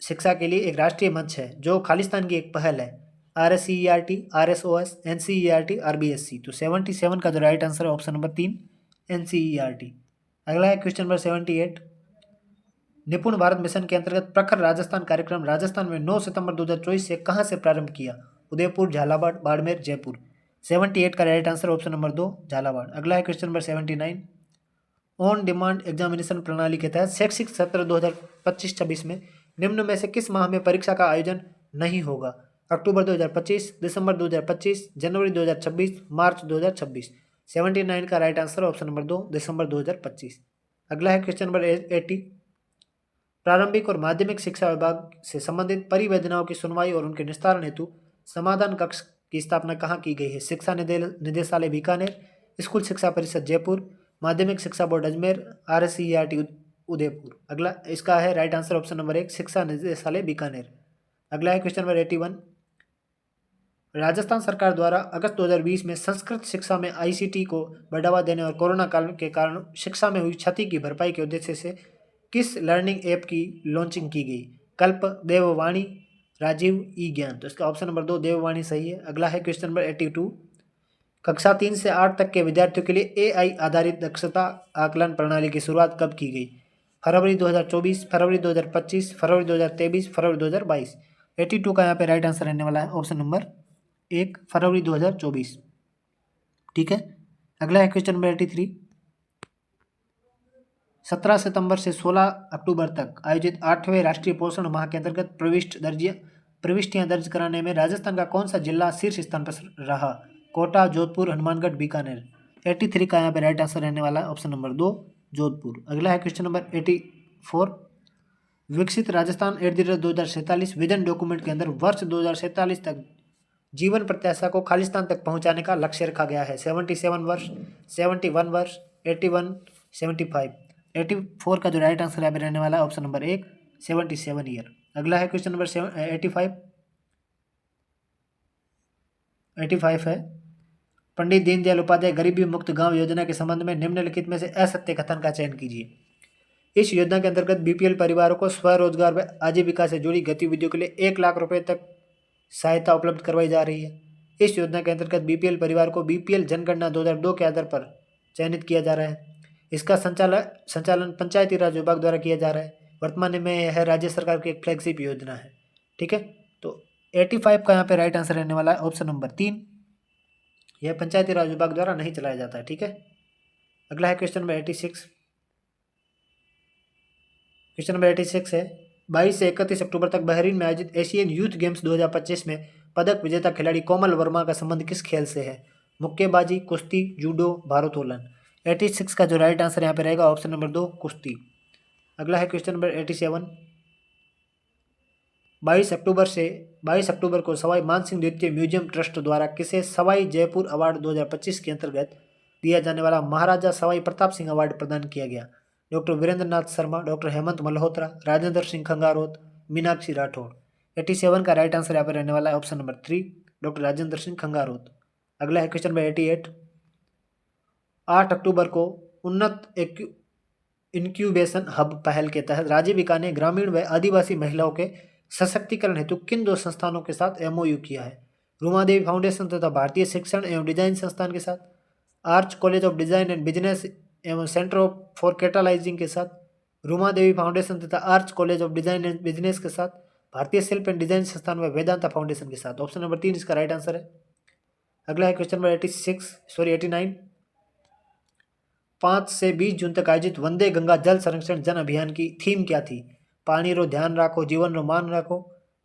शिक्षा के लिए एक राष्ट्रीय मंच है जो खालिस्तान की एक पहल है। RSCERT, RSOS, NCERT, RBSC। तो 77 का जो राइट आंसर है ऑप्शन नंबर 3 NCERT। अगला है क्वेश्चन नंबर 78। निपुण भारत मिशन के अंतर्गत प्रखर राजस्थान कार्यक्रम राजस्थान में 9 सितंबर 2024 से कहां से प्रारंभ किया? उदयपुर, झालावाड़, बाड़मेर, जयपुर। 78 का right answer option number 2 Jhalawar. अगला है question number 79। On demand examination प्रणाली के तहत शैक्षिक सत्र 2025-26 में निम्न में से किस माह में परीक्षा का आयोजन नहीं होगा? अक्टूबर 2025, दिसंबर 2025, जनवरी 2026, मार्च 2026। 79 का राइट आंसर ऑप्शन नंबर 2 दिसंबर 2025। अगला है क्वेश्चन नंबर 80। प्रारंभिक और माध्यमिक शिक्षा विभाग से संबंधित परिवेदनाओं की सुनवाई और उनके निस्तारण हेतु समाधान कक्ष की स्थापना कहाँ की गई है? शिक्षा निदेशालय बीकानेर, स्कूल शिक्षा परिषद जयपुर, माध्यमिक शिक्षा बोर्ड अजमेर, RSCERT उदयपुर। अगला इसका है राइट आंसर ऑप्शन नंबर 1 शिक्षा निदेशालय बीकानेर। अगला है क्वेश्चन नंबर 81। राजस्थान सरकार द्वारा अगस्त 2020 में संस्कृत शिक्षा में ICT को बढ़ावा देने और कोरोना काल के कारण शिक्षा में हुई क्षति की भरपाई के उद्देश्य से किस लर्निंग ऐप की लॉन्चिंग की गई? कल्प, देववाणी, राजीव, ई ज्ञान। तो इसका ऑप्शन नंबर 2 देववाणी सही है। अगला है क्वेश्चन नंबर 82। कक्षा 3 से 8 तक के विद्यार्थियों के लिए AI आधारित दक्षता आकलन प्रणाली की शुरुआत कब की गई? फरवरी 2024, फरवरी 2025, फरवरी 2023, फरवरी 2022। 82 का यहाँ पे राइट आंसर रहने वाला है ऑप्शन नंबर 1 फरवरी 2024। ठीक है। अगला है क्वेश्चन नंबर 83। 17 सितंबर से 16 अक्टूबर तक आयोजित 8वें राष्ट्रीय पोषण माह के अंतर्गत प्रविष्टियां दर्ज कराने में राजस्थान का कौन सा जिला शीर्ष स्थान पर रहा? कोटा, जोधपुर, हनुमानगढ़, बीकानेर। 83 का यहाँ पे राइट आंसर रहने वाला है ऑप्शन नंबर 2 जोधपुर। अगला है क्वेश्चन नंबर 84। विकसित राजस्थान @ 2047 विजन डॉक्यूमेंट के अंदर वर्ष 2047 तक जीवन प्रत्याशा को खालिस्तान तक पहुंचाने का लक्ष्य रखा गया है। 77 वर्ष, 71 वर्ष, 81, 75। 84 का जो राइट आंसर यहाँ पे रहने वाला है ऑप्शन नंबर 1 77 ईयर। अगला है क्वेश्चन नंबर 85। 85 है। पंडित दीनदयाल उपाध्याय गरीबी मुक्त गांव योजना के संबंध में निम्नलिखित में से असत्य कथन का चयन कीजिए। इस योजना के अंतर्गत बीपीएल परिवारों को स्वरोजगार व आजीविका से जुड़ी गतिविधियों के लिए 1 लाख रुपए तक सहायता उपलब्ध करवाई जा रही है। इस योजना के अंतर्गत बीपीएल परिवार को बीपीएल जनगणना 2002 के आधार पर चयनित किया जा रहा है। इसका संचालन पंचायती राज विभाग द्वारा किया जा रहा है। वर्तमान में यह राज्य सरकार की एक फ्लैगशिप योजना है। ठीक है, तो 85 का यहाँ पे राइट आंसर रहने वाला है ऑप्शन नंबर 3। यह पंचायती राज विभाग द्वारा नहीं चलाया जाता है। ठीक है, अगला है क्वेश्चन नंबर 86। क्वेश्चन नंबर 86 है 22 से 31 अक्टूबर तक बहरीन में आयोजित एशियन यूथ गेम्स 2025 में पदक विजेता खिलाड़ी कोमल वर्मा का संबंध किस खेल से है? मुक्केबाजी, कुश्ती, जूडो, भारोत्तोलन। 86 का जो राइट आंसर यहाँ पे रहेगा ऑप्शन नंबर 2 कुश्ती। अगला है क्वेश्चन नंबर 87। 22 अक्टूबर को सवाई मानसिंह द्वितीय म्यूजियम ट्रस्ट द्वारा किसे सवाई जयपुर अवार्ड 2025 के अंतर्गत दिया जाने वाला महाराजा सवाई प्रताप सिंह अवार्ड प्रदान किया गया? डॉक्टर वीरेंद्र नाथ शर्मा, डॉक्टर हेमंत मल्होत्रा, राजेंद्र सिंह खंगारोत, मीनाक्षी राठौड़। 87 का राइट आंसर यहाँ पर रहने वाला है option number 3 doctor Rajendra Singh Khangarot. अगला है क्वेश्चन नंबर 88। 8 अक्टूबर को उन्नत इंक्यूबेशन हब पहल के तहत राजीविका ने ग्रामीण व आदिवासी महिलाओं के सशक्तिकरण हेतु किन 2 संस्थानों के साथ एमओयू किया है? रूमादेवी फाउंडेशन तथा भारतीय शिक्षण एवं डिजाइन संस्थान के साथ, arch college of design and business एवं सेंटर फॉर कैटालाइजिंग के साथ, रूमादेवी फाउंडेशन तथा arch college of design and business के साथ, भारतीय शिल्प एंड डिजाइन संस्थान व वेदांता फाउंडेशन के साथ। ऑप्शन नंबर 3 इसका राइट आंसर है। अगला है क्वेश्चन नंबर 89। 5 से 20 जून तक आयोजित वंदे गंगा जल संरक्षण जन अभियान की थीम क्या थी? पानी रो ध्यान राखो जीवन रो मान राखो,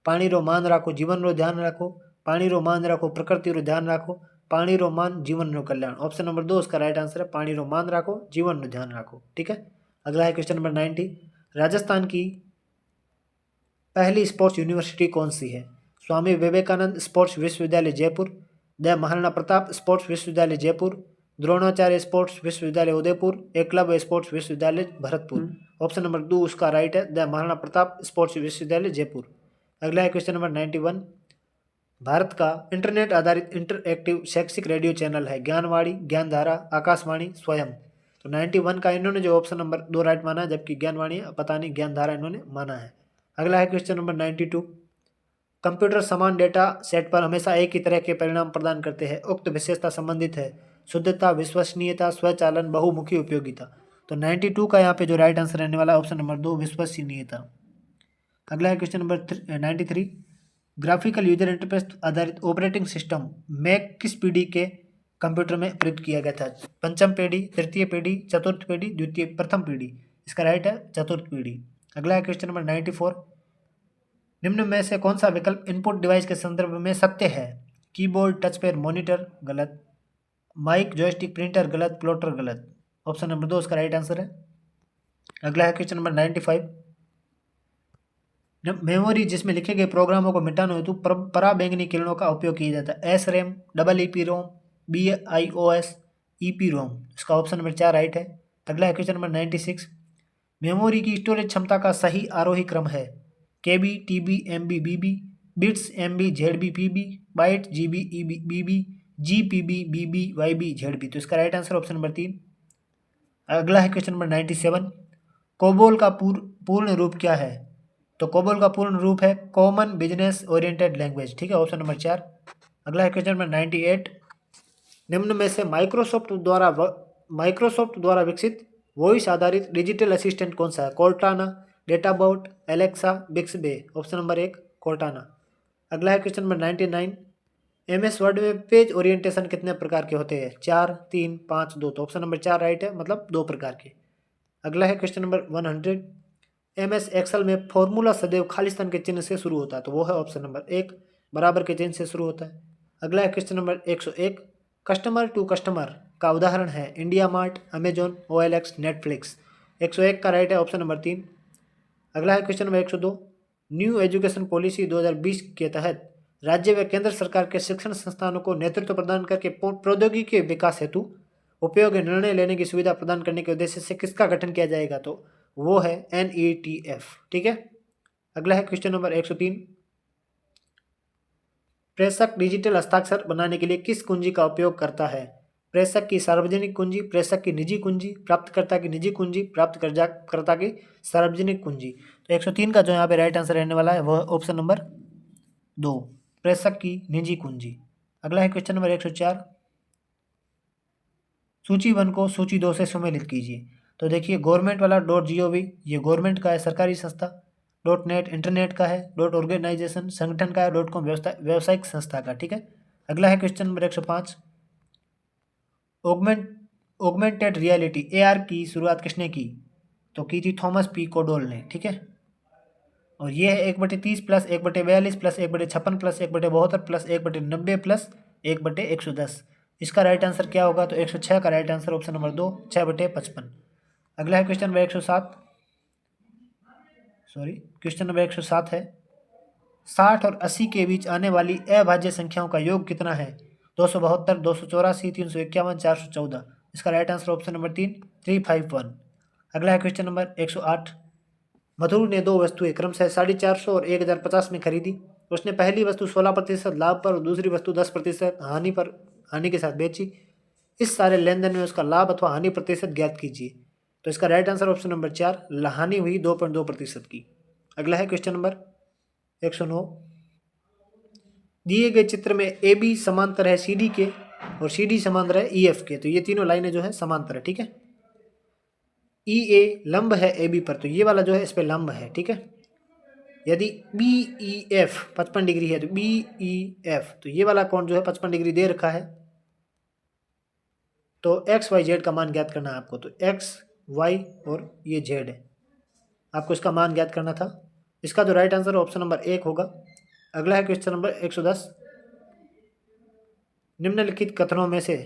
पानी रो मान राखो जीवन रो ध्यान राखो, पानी रो मान राखो प्रकृति रो ध्यान राखो, पानी रो मान जीवन रो कल्याण। ऑप्शन नंबर 2 इसका राइट आंसर है, पानी रो मान राखो जीवन रो ध्यान राखो। ठीक है, अगला है क्वेश्चन नंबर 90। राजस्थान की पहली स्पोर्ट्स यूनिवर्सिटी कौन सी है? स्वामी विवेकानंद स्पोर्ट्स विश्वविद्यालय जयपुर, द महाराणा प्रताप स्पोर्ट्स विश्वविद्यालय जयपुर, द्रोणाचार्य स्पोर्ट्स विश्वविद्यालय उदयपुर, एकलव्य स्पोर्ट्स विश्वविद्यालय भरतपुर। ऑप्शन नंबर 2 उसका राइट है, द महाराणा प्रताप स्पोर्ट्स विश्वविद्यालय जयपुर। अगला है क्वेश्चन नंबर 91। भारत का इंटरनेट आधारित इंटरएक्टिव शैक्षिक रेडियो चैनल है ज्ञानवाणी, ज्ञानधारा, आकाशवाणी, स्वयं। तो 91 का इन्होंने जो ऑप्शन नंबर 2 राइट माना है, जबकि ज्ञानवाणी पता नहीं ज्ञानधारा इन्होंने माना है। अगला है क्वेश्चन नंबर 92। कंप्यूटर समान डेटा सेट पर हमेशा एक ही तरह के परिणाम प्रदान करते हैं। उक्त विशेषता संबंधित है शुद्धता, विश्वसनीयता, स्वचालन, बहुमुखी उपयोगिता। तो 92 का यहाँ पे जो राइट आंसर रहने वाला है ऑप्शन नंबर 2 विश्वसनीयता। अगला है question number 93। Graphical user interface आधारित ऑपरेटिंग सिस्टम मैक किस पीढ़ी के कंप्यूटर में प्रयुक्त किया गया था? पंचम पीढ़ी, तृतीय पीढ़ी, चतुर्थ पीढ़ी, द्वितीय प्रथम पीढ़ी। इसका राइट है चतुर्थ पीढ़ी। अगला है क्वेश्चन नंबर 94। निम्न में से कौन सा विकल्प इनपुट डिवाइस के संदर्भ में सत्य है? कीबोर्ड, टचपैड, मॉनिटर गलत, माइक, जॉयस्टिक, प्रिंटर गलत, प्लॉटर गलत। ऑप्शन नंबर 2 इसका राइट आंसर है। अगला है क्वेश्चन नंबर 95। मेमोरी जिसमें लिखे गए प्रोग्रामों को मिटाने हेतु पराबैंगनी किरणों का उपयोग किया जाता है। एस रैम, डबल ईपी रोम, BIOS, ईपी रोम। इसका ऑप्शन नंबर 4 राइट है। अगला है क्वेश्चन नंबर 96। मेमोरी की स्टोरेज क्षमता का सही आरोही क्रम है KB, TB, MB, BB, bits, MB, ZB, PB, byte, GB, EB, BB, GPB, BB, YB, ZB। तो इसका राइट आंसर ऑप्शन नंबर 3। अगला है क्वेश्चन नंबर 97। कोबोल का पूर्ण रूप क्या है? तो कोबोल का पूर्ण रूप है कॉमन बिजनेस ओरिएंटेड लैंग्वेज। ठीक है, ऑप्शन नंबर 4। अगला है क्वेश्चन नंबर 98। निम्न में से माइक्रोसॉफ्ट द्वारा विकसित वॉइस आधारित डिजिटल असिस्टेंट कौन सा है? Cortana, Databot, Alexa, Bixby. Option number 1 Cortana. अगला है क्वेश्चन नंबर 99। MS वर्ड में पेज ओरिएंटेशन कितने प्रकार के होते हैं? 4, 3, 5, 2। तो ऑप्शन नंबर 4 राइट है, मतलब 2 प्रकार के। अगला है क्वेश्चन नंबर 100। MS एक्सेल में फॉर्मूला सदैव खालिस्तान के चिन्ह से शुरू होता है, तो वो है ऑप्शन नंबर 1 बराबर के चिन्ह से शुरू होता है। अगला है question number 101। Customer to customer का उदाहरण है India mart, Amazon, OLX, Netflix. 101 का राइट है ऑप्शन नंबर 3। अगला है question number 102। New education policy 2020 के तहत राज्य व केंद्र सरकार के शिक्षण संस्थानों को नेतृत्व प्रदान करके प्रौद्योगिकी के विकास हेतु उपयोग निर्णय लेने की सुविधा प्रदान करने के उद्देश्य से किसका गठन किया जाएगा? तो वो है NETF। ठीक है, अगला है क्वेश्चन नंबर 103। प्रेषक डिजिटल हस्ताक्षर बनाने के लिए किस कुंजी का उपयोग करता है? प्रेषक की सार्वजनिक कुंजी, प्रेषक की निजी कुंजी, प्राप्तकर्ता की निजी कुंजी, प्राप्तकर्ता की सार्वजनिक कुंजी। तो 103 का जो यहाँ पे राइट आंसर रहने वाला है वह ऑप्शन नंबर 2, प्रेषक की निजी कुंजी। अगला है क्वेश्चन नंबर 104, सूची 1 को सूची 2 से सुमेलित कीजिए। तो देखिए गवर्नमेंट वाला .gov ये गवर्नमेंट का है, सरकारी संस्था। .net इंटरनेट का है। .organization संगठन का है। .com व्यावसायिक संस्था का। ठीक है। अगला है question number 105, augmented reality AR की शुरुआत किसने की? तो की थी थॉमस पी कोडोल ने। ठीक है। और ये है 1/30 plus 1/42 plus 1/56 plus 1/72 plus 1/90 plus 1/110। इसका राइट आंसर क्या होगा? तो 106 का राइट आंसर ऑप्शन नंबर 2, 6/55। अगला है क्वेश्चन नंबर 107, क्वेश्चन नंबर 107 है 60 और 80 के बीच आने वाली अभाज्य संख्याओं का योग कितना है? 272, 284, 351, 414। इसका राइट आंसर ऑप्शन नंबर 3, 351। अगला है क्वेश्चन नंबर 108, मधुर ने 2 वस्तुएं क्रमशः 450 और 1050 में खरीदी। उसने पहली वस्तु 16% लाभ पर और दूसरी वस्तु 10% हानि के साथ बेची। इस सारे लेन देन में उसका लाभ अथवा हानि प्रतिशत ज्ञात कीजिए। तो इसका राइट आंसर ऑप्शन नंबर 4, हानि हुई 2.2% की। अगला है क्वेश्चन नंबर 109, दिए गए चित्र में AB समांतर है CD के और CD समांतर है EF के। तो ये तीनों लाइनें जो है समांतर है। ठीक है। EA लंब है AB पर, तो ये वाला जो है इस पे लंब है। ठीक है। यदि BEF 55 डिग्री है तो BEF, तो ये वाला कोण जो है 55 डिग्री दे रखा है। तो XYZ का मान ज्ञात करना है आपको। तो X Y और ये Z है, आपको इसका मान ज्ञात करना था। इसका जो राइट आंसर ऑप्शन नंबर 1 होगा। अगला है क्वेश्चन नंबर 110, निम्नलिखित कथनों में से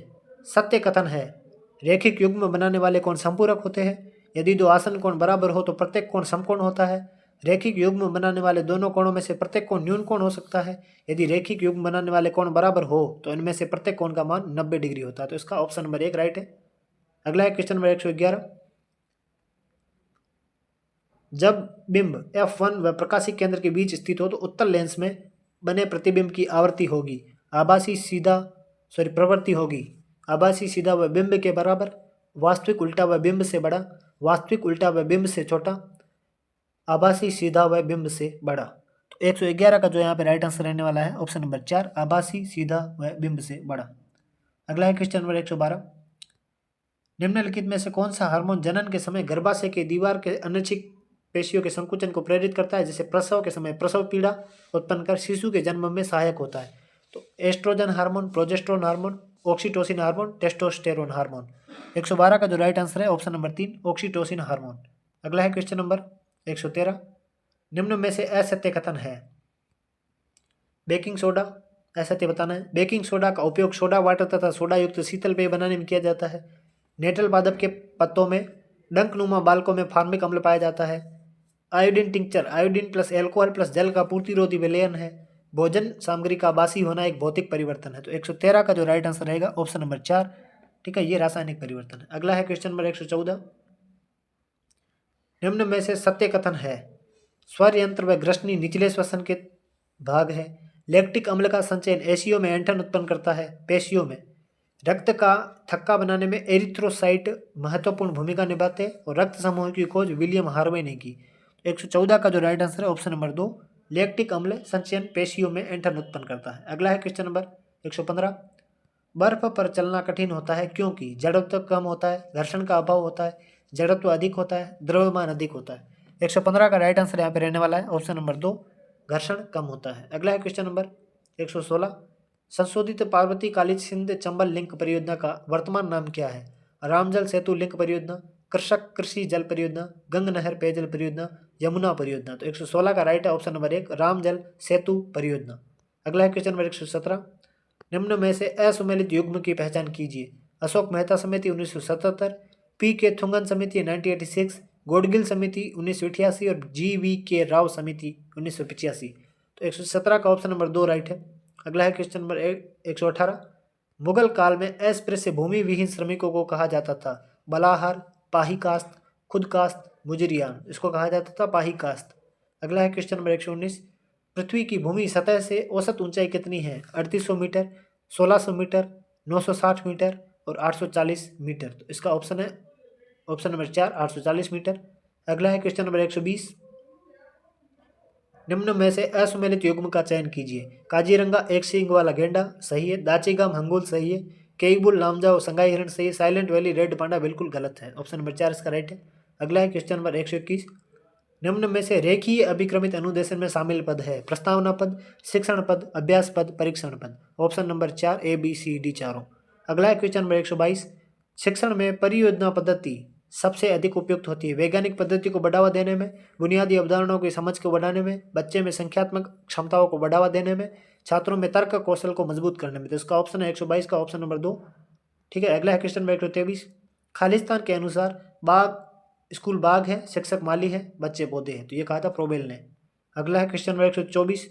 सत्य कथन है रेखिक युग्म बनाने वाले कोण संपूरक होते हैं। यदि दो आसन कोण बराबर हो तो प्रत्येक कोण समकोण होता है। रेखिक युग्म बनाने वाले दोनों कोणों में से प्रत्येक कोण न्यून कोण हो सकता है। यदि रेखिक युग्म बनाने वाले कोण बराबर हो तो इनमें से प्रत्येक कोण का मान 90 डिग्री होता है। तो इसका ऑप्शन नंबर 1 राइट है। अगला है क्वेश्चन नंबर 111, जब बिंब F1 व प्रकाशी केंद्र के बीच स्थित हो तो उत्तल लेंस में बने प्रतिबिंब की आवृत्ति होगी प्रवृत्ति होगी आभासी सीधा व बिंब के बराबर, वास्तविक उल्टा व बिंब से बड़ा, वास्तविक उल्टा व बिंब से छोटा, आभासी सीधा व बिंब से बड़ा। तो 111 का जो यहाँ पे राइट आंसर रहने वाला है ऑप्शन नंबर 4, आभासी सीधा व बिंब से बड़ा। अगला है क्वेश्चन नंबर 112, निम्नलिखित में से कौन सा हार्मोन जनन के समय गर्भाशय के दीवार के अनैच्छिक पेशियों के संकुचन को प्रेरित करता है, जिसे प्रसव के समय प्रसव पीड़ा उत्पन्न कर शिशु के जन्म में सहायक होता है? तो estrogen hormone, progesterone hormone, oxytocin hormone, testosterone hormone. 112 का जो राइट आंसर है ऑप्शन नंबर 3, ऑक्सीटोसिन हार्मोन। अगला है क्वेश्चन नंबर 113, निम्न में से असत्य कथन है बेकिंग सोडा, असत्य बताना है। बेकिंग सोडा का उपयोग सोडा वाटर तथा सोडा युक्त शीतल पेय बनाने में किया जाता है। नेटल पादप के पत्तों में डंकनुमा बालकों में फार्मिक अम्ल पाया जाता है। Iodine tincture iodine plus alcohol plus जल का पूर्तिरोधी विलयन है। भोजन सामग्री का बासी होना एक भौतिक परिवर्तन है। तो 113 का जो राइट आंसर रहेगा ऑप्शन नंबर 4। ठीक है, ये रासायनिक परिवर्तन है। अगला है क्वेश्चन नंबर 114, निम्न में से सत्य कथन है स्वर यंत्र व ग्रसनी निचले श्वसन के भाग है। लैक्टिक अम्ल का संचयन एशियो में ऐंठन उत्पन्न करता है। पेशियों में रक्त का थक्का बनाने में एरिथ्रोसाइट महत्वपूर्ण भूमिका निभाते हैं और रक्त समूह की खोज विलियम हार्वे ने की। 114 का जो राइट आंसर है ऑप्शन नंबर 2, लैक्टिक अम्ल संचयन पेशियों में ऐंठन उत्पन्न करता है। अगला है क्वेश्चन नंबर 115, बर्फ पर चलना कठिन होता है क्योंकि जड़त्व कम होता है, घर्षण का अभाव होता है, जड़त्व अधिक होता है, द्रव्यमान अधिक होता है। 115 का राइट आंसर यहाँ पे रहने वाला है ऑप्शन नंबर 2, घर्षण कम होता है। अगला है क्वेश्चन नंबर 116, संशोधित पार्वती कालीज सिंध चंबल लिंक परियोजना का वर्तमान नाम क्या है? रामजल सेतु लिंक परियोजना, कृषक कृषि जल परियोजना, गंग नहर पेयजल परियोजना, यमुना परियोजना। तो 116 का राइट है ऑप्शन नंबर 1, रामजल सेतु परियोजना। अगला है क्वेश्चन नंबर 117, निम्न में से असुमेलित युग्म की पहचान कीजिए। अशोक मेहता समिति 1977, P.K. थुंगन समिति 1986, गोडगिल समिति 1988 और G.V.K. राव समिति 1985। तो 117 का ऑप्शन नंबर 2 राइट है। अगला है क्वेश्चन नंबर 118, मुगल काल में अस्पृश्य भूमि विहीन श्रमिकों को कहा जाता था बलाहार, पाही कास्त, खुद कास्त, मुजरियान। इसको कहा जाता था पाही कास्त। अगला है क्वेश्चन नंबर 119, पृथ्वी की भूमि सतह से औसत ऊंचाई कितनी है? 3800 मीटर, 1600 मीटर, 960 मीटर और 840 मीटर। तो इसका ऑप्शन है ऑप्शन नंबर 4, 840 मीटर। अगला है क्वेश्चन नंबर 120। निम्न में से असुमेलित युग्म का चयन कीजिए। काजीरंगा एक सींग वाला गेंडा सही है, दाचीगाम हंगुल सही है, केईबुल लामजाओ संगाई हिरण सही है, साइलेंट वैली रेड पांडा बिल्कुल गलत है। ऑप्शन नंबर 4 इसका राइट है। अगला है क्वेश्चन नंबर 121। निम्न में से रेखीय अभिक्रमित अनुदेशन में शामिल पद है? प्रस्तावना पद, शिक्षण पद, अभ्यास पद, परीक्षण पद। ऑप्शन नंबर 4 ABCD चारों। अगला है क्वेश्चन नंबर 122। शिक्षण में परियोजना पद्धति सबसे अधिक उपयुक्त होती है? वैज्ञानिक पद्धति को बढ़ावा देने में, बुनियादी अवधारणाओं की समझ को बढ़ाने में, बच्चे में संख्यात्मक क्षमताओं को बढ़ावा देने में, छात्रों में तर्क कौशल को मजबूत करने में। तो इसका ऑप्शन है 122 का ऑप्शन नंबर 2। ठीक है। अगला है क्वेश्चन नंबर 123। खालिस्तान के अनुसार बाग स्कूल बाग है, शिक्षक माली है, बच्चे पौधे हैं। तो ये कहा था प्रोबेल ने। अगला है क्वेश्चन नंबर 124।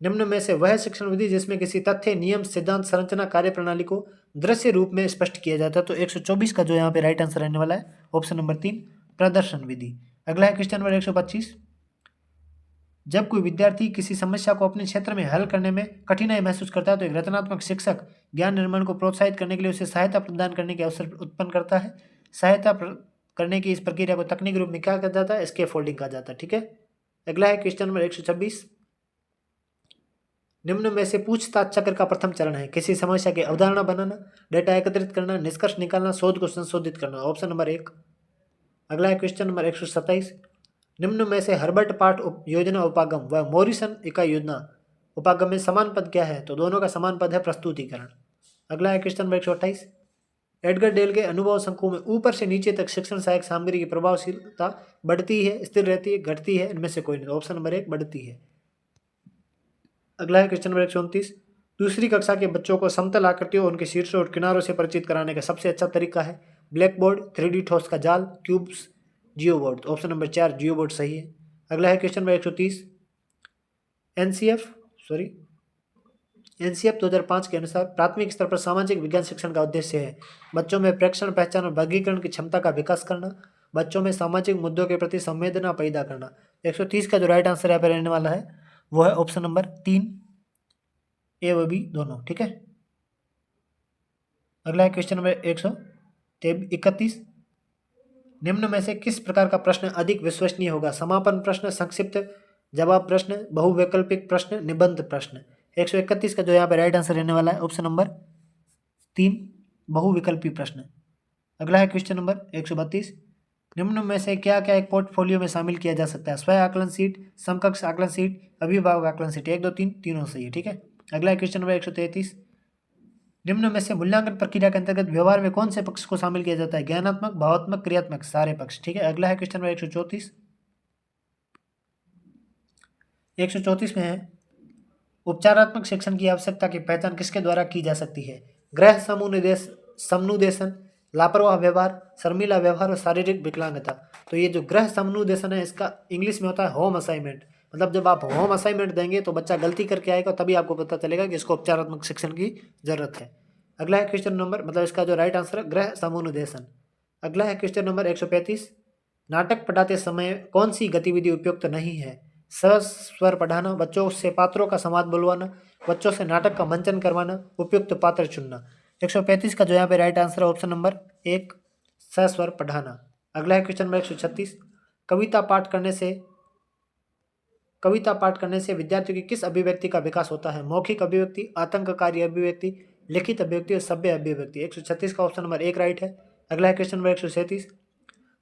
निम्न में से वह शिक्षण विधि जिसमें किसी तथ्य, नियम, सिद्धांत, संरचना, कार्यप्रणाली को दृश्य रूप में स्पष्ट किया जाता है? तो 124 का जो यहाँ पे राइट आंसर रहने वाला है ऑप्शन नंबर 3 प्रदर्शन विधि। अगला है क्वेश्चन नंबर 125। जब कोई विद्यार्थी किसी समस्या को अपने क्षेत्र में हल करने में कठिनाई महसूस करता है तो एक रचनात्मक शिक्षक ज्ञान निर्माण को प्रोत्साहित करने के लिए उसे सहायता प्रदान करने के अवसर उत्पन्न करता है। करने की इस प्रक्रिया को तकनीकी रूप में क्या कहा जाता है? स्कैफोल्डिंग कहा जाता है। ठीक है। अगला है क्वेश्चन नंबर 126। निम्न में से पूछताछ चक्र का प्रथम चरण है? किसी समस्या की अवधारणा बनाना, डेटा एकत्रित करना, निष्कर्ष निकालना, शोध को संशोधित करना। Option number 1। अगला है क्वेश्चन नंबर 127। निम्न में से हर्बर्ट पाठ योजना उपागम व मॉरिसन इकाई योजना उपागम में समान पद क्या है? तो दोनों का समान पद है प्रस्तुतिकरण। अगला है क्वेश्चन नंबर 128। एडगर डेल के अनुभव शंकु में ऊपर से नीचे तक शिक्षण सहायक सामग्री की प्रभावशीलता बढ़ती है, स्थिर रहती है, घटती है? इनमें से कोई नहीं। ऑप्शन नंबर 1 बढ़ती है। अगला है क्वेश्चन नंबर 129। दूसरी कक्षा के बच्चों को समतल आकृतियों, उनके शीर्षों और किनारों से परिचित कराने का सबसे अच्छा तरीका है? ब्लैक बोर्ड, 3D ठोस का जाल, क्यूब्स, जियो बोर्ड। ऑप्शन नंबर 4 जियो बोर्ड सही है। अगला है क्वेश्चन नंबर 130। एनसीएफ 2005 के अनुसार प्राथमिक स्तर पर सामाजिक विज्ञान शिक्षण का उद्देश्य है बच्चों में प्रेक्षण, पहचान और वर्गीकरण की क्षमता का विकास करना, बच्चों में सामाजिक मुद्दों के प्रति संवेदना पैदा करना। 130 का जो राइट आंसर यहाँ पे रहने वाला है वो है ऑप्शन नंबर 3 A व B दोनों। ठीक है। अगला है क्वेश्चन नंबर 131। निम्न में से किस प्रकार का प्रश्न अधिक विश्वसनीय होगा? समापन प्रश्न, संक्षिप्त जवाब प्रश्न, बहुवैकल्पिक प्रश्न, निबंध प्रश्न। 131 का जो यहाँ पे राइट आंसर रहने वाला है ऑप्शन नंबर 3 बहुविकल्पी प्रश्न। अगला है क्वेश्चन नंबर 132। निम्न में से क्या क्या एक पोर्टफोलियो में शामिल किया जा सकता है? स्वयं आकलन सीट, समकक्ष आकलन सीट, अभिभावक आकलन सीट। 1 2 3 तीनों सही है। ठीक है। अगला है क्वेश्चन नंबर 133। निम्न में से मूल्यांकन प्रक्रिया के अंतर्गत व्यवहार में कौन से पक्ष को शामिल किया जाता है? ज्ञानात्मक, भावात्मक, क्रियात्मक, सारे पक्ष। ठीक है। अगला है क्वेश्चन नंबर 134। 134 में है उपचारात्मक शिक्षण की आवश्यकता की पहचान किसके द्वारा की जा सकती है? गृह समनुदेशन, लापरवाह व्यवहार, शर्मीला व्यवहार और शारीरिक विकलांगता। तो ये जो गृह समनुदेशन है इसका इंग्लिश में होता है होम असाइनमेंट। मतलब जब आप होम असाइनमेंट देंगे तो बच्चा गलती करके आएगा तभी आपको पता चलेगा कि इसको उपचारात्मक शिक्षण की जरूरत है। अगला है क्वेश्चन नंबर मतलब इसका जो राइट आंसर है गृह समनुदेशन। अगला है क्वेश्चन नंबर 135। नाटक पढ़ाते समय कौन सी गतिविधि उपयुक्त नहीं है? सस्वर पढ़ाना, बच्चों से पात्रों का संवाद बुलवाना, बच्चों से नाटक का मंचन करवाना, उपयुक्त पात्र चुनना। 135 का जो यहाँ पे राइट आंसर है ऑप्शन नंबर 1 सस्वर पढ़ाना। अगला है क्वेश्चन नंबर 136। कविता पाठ करने से विद्यार्थियों की किस अभिव्यक्ति का विकास होता है? मौखिक अभिव्यक्ति, आतंककारी अभिव्यक्ति, लिखित अभिव्यक्ति और सभ्य अभिव्यक्ति। 136 का ऑप्शन नंबर 1 राइट है। अगला है क्वेश्चन नंबर 137।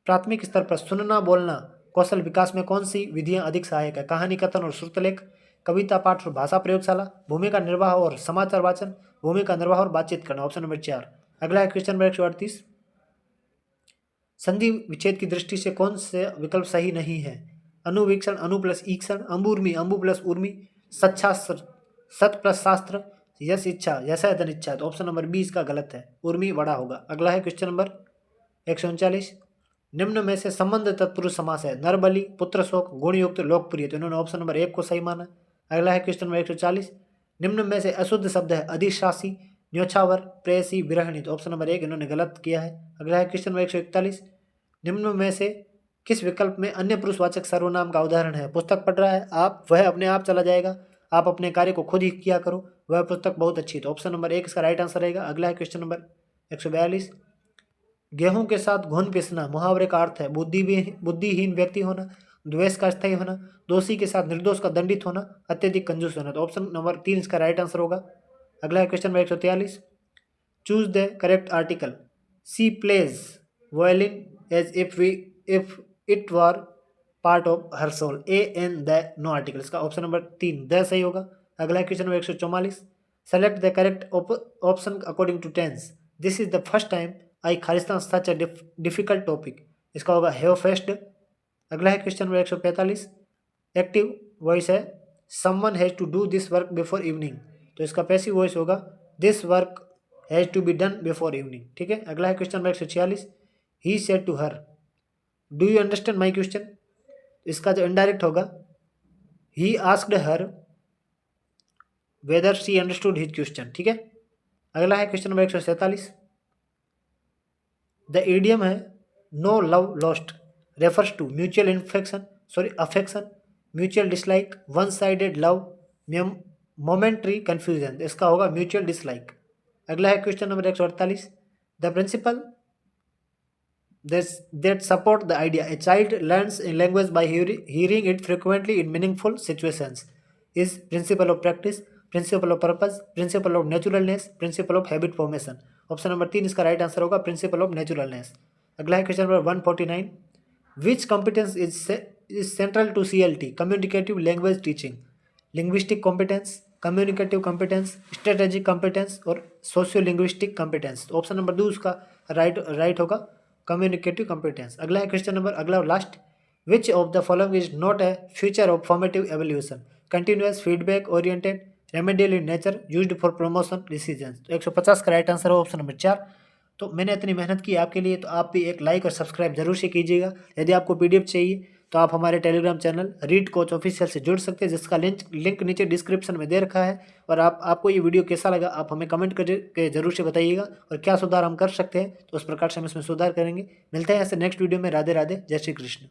प्राथमिक स्तर पर सुनना बोलना कौशल विकास में कौन सी विधियां अधिक सहायक है? कहानी कथन और श्रुतलेख, कविता पाठ और भाषा प्रयोगशाला, भूमिका निर्वाह और समाचार वाचन, भूमिका निर्वाह और बातचीत करना। Option number 4। अगला है क्वेश्चन नंबर 138। संधि विच्छेद की दृष्टि से कौन से विकल्प सही नहीं है? अनुवीक्षण, अनु प्लस ईक्षण, अंबुर्मी, अंबु प्लस उर्मी, सत प्लस शास्त्र, यश इच्छा, यश अनिच्छा। तो ऑप्शन नंबर 20 का गलत है, उर्मी बड़ा होगा। अगला है क्वेश्चन नंबर 139। निम्न में से संबंध तत्पुरुष समास है? नरबली, पुत्र शोक, गुणयुक्त, लोकप्रिय। तो इन्होंने ऑप्शन नंबर 1 को सही माना। अगला है क्वेश्चन नंबर 140। निम्न में से अशुद्ध शब्द है? अधिशासी, न्योछावर, प्रेयसी, विरहणी। तो ऑप्शन नंबर 1 इन्होंने गलत किया है। अगला है क्वेश्चन नंबर 141। निम्न में से किस विकल्प में अन्य पुरुषवाचक सर्वनाम का उदाहरण है? पुस्तक पढ़ रहा है आप, वह अपने आप चला जाएगा, आप अपने कार्य को खुद ही किया करो, वह पुस्तक बहुत अच्छी। तो ऑप्शन नंबर 1 इसका राइट आंसर रहेगा। अगला है क्वेश्चन नंबर 142। गेहूं के साथ घुन पिसना मुहावरे का अर्थ है बुद्धिहीन व्यक्ति होना, द्वेष का स्थायी होना, दोषी के साथ निर्दोष का दंडित होना, अत्यधिक कंजूस होना। तो ऑप्शन नंबर 3 इसका राइट आंसर होगा। अगला है question number 143। Choose the correct article. She plays violin as if it were part of her soul. A an the no article. इसका ऑप्शन नंबर 3 द सही होगा। अगला है question number 144। Select the correct option according to tense. This is the first time I खालिस्तान सच अ डिफिकल्ट टॉपिक। इसका होगा हैव फेस्ड। अगला है क्वेश्चन नंबर 145। एक्टिव वॉइस है someone has to do this work before evening, तो इसका पैसिव वॉइस होगा this work has to be done before evening. ठीक है। अगला है question number 146। He said to her do you understand my question. इसका जो इनडायरेक्ट होगा he asked her whether she understood his question. ठीक है। अगला है क्वेश्चन नंबर 147। द इडियम है no love lost refers to mutual affection, mutual dislike, one sided love, momentary confusion. इसका होगा म्यूचुअल डिसलाइक। अगला है question number 148। The principle that support the idea a child learns a language by hearing it frequently in meaningful situations is principle of practice, principle of purpose, principle of naturalness, principle of habit formation। Option number 3 इसका राइट आंसर होगा प्रिंसिपल ऑफ नेचुरलनेस। अगला है question number 149। Which competence is central to CLT communicative language teaching. Linguistic competence, communicative competence, strategic competence और socio linguistic competence. Option number 2 उसका राइट होगा कम्युनिकेटिव कॉम्पिटेंस। अगला है क्वेश्चन नंबर अगला और last. Which of the following is not a future of formative evolution. Continuous, feedback oriented, remedial in nature, used for promotion, decision. तो 150 का राइट आंसर हो ऑप्शन नंबर 4। तो मैंने इतनी मेहनत की आपके लिए, तो आप भी एक लाइक और सब्सक्राइब जरूर से कीजिएगा। यदि आपको PDF चाहिए तो आप हमारे Telegram channel read coach official से जुड़ सकते हैं, जिसका लिंक नीचे डिस्क्रिप्शन में दे रखा है। और आपको ये वीडियो कैसा लगा आप हमें कमेंट करके जरूर से बताइएगा, और क्या सुधार हम कर सकते हैं तो उस प्रकार से हम इसमें सुधार करेंगे। मिलते हैं ऐसे नेक्स्ट वीडियो में। राधे राधे, जय श्री कृष्ण।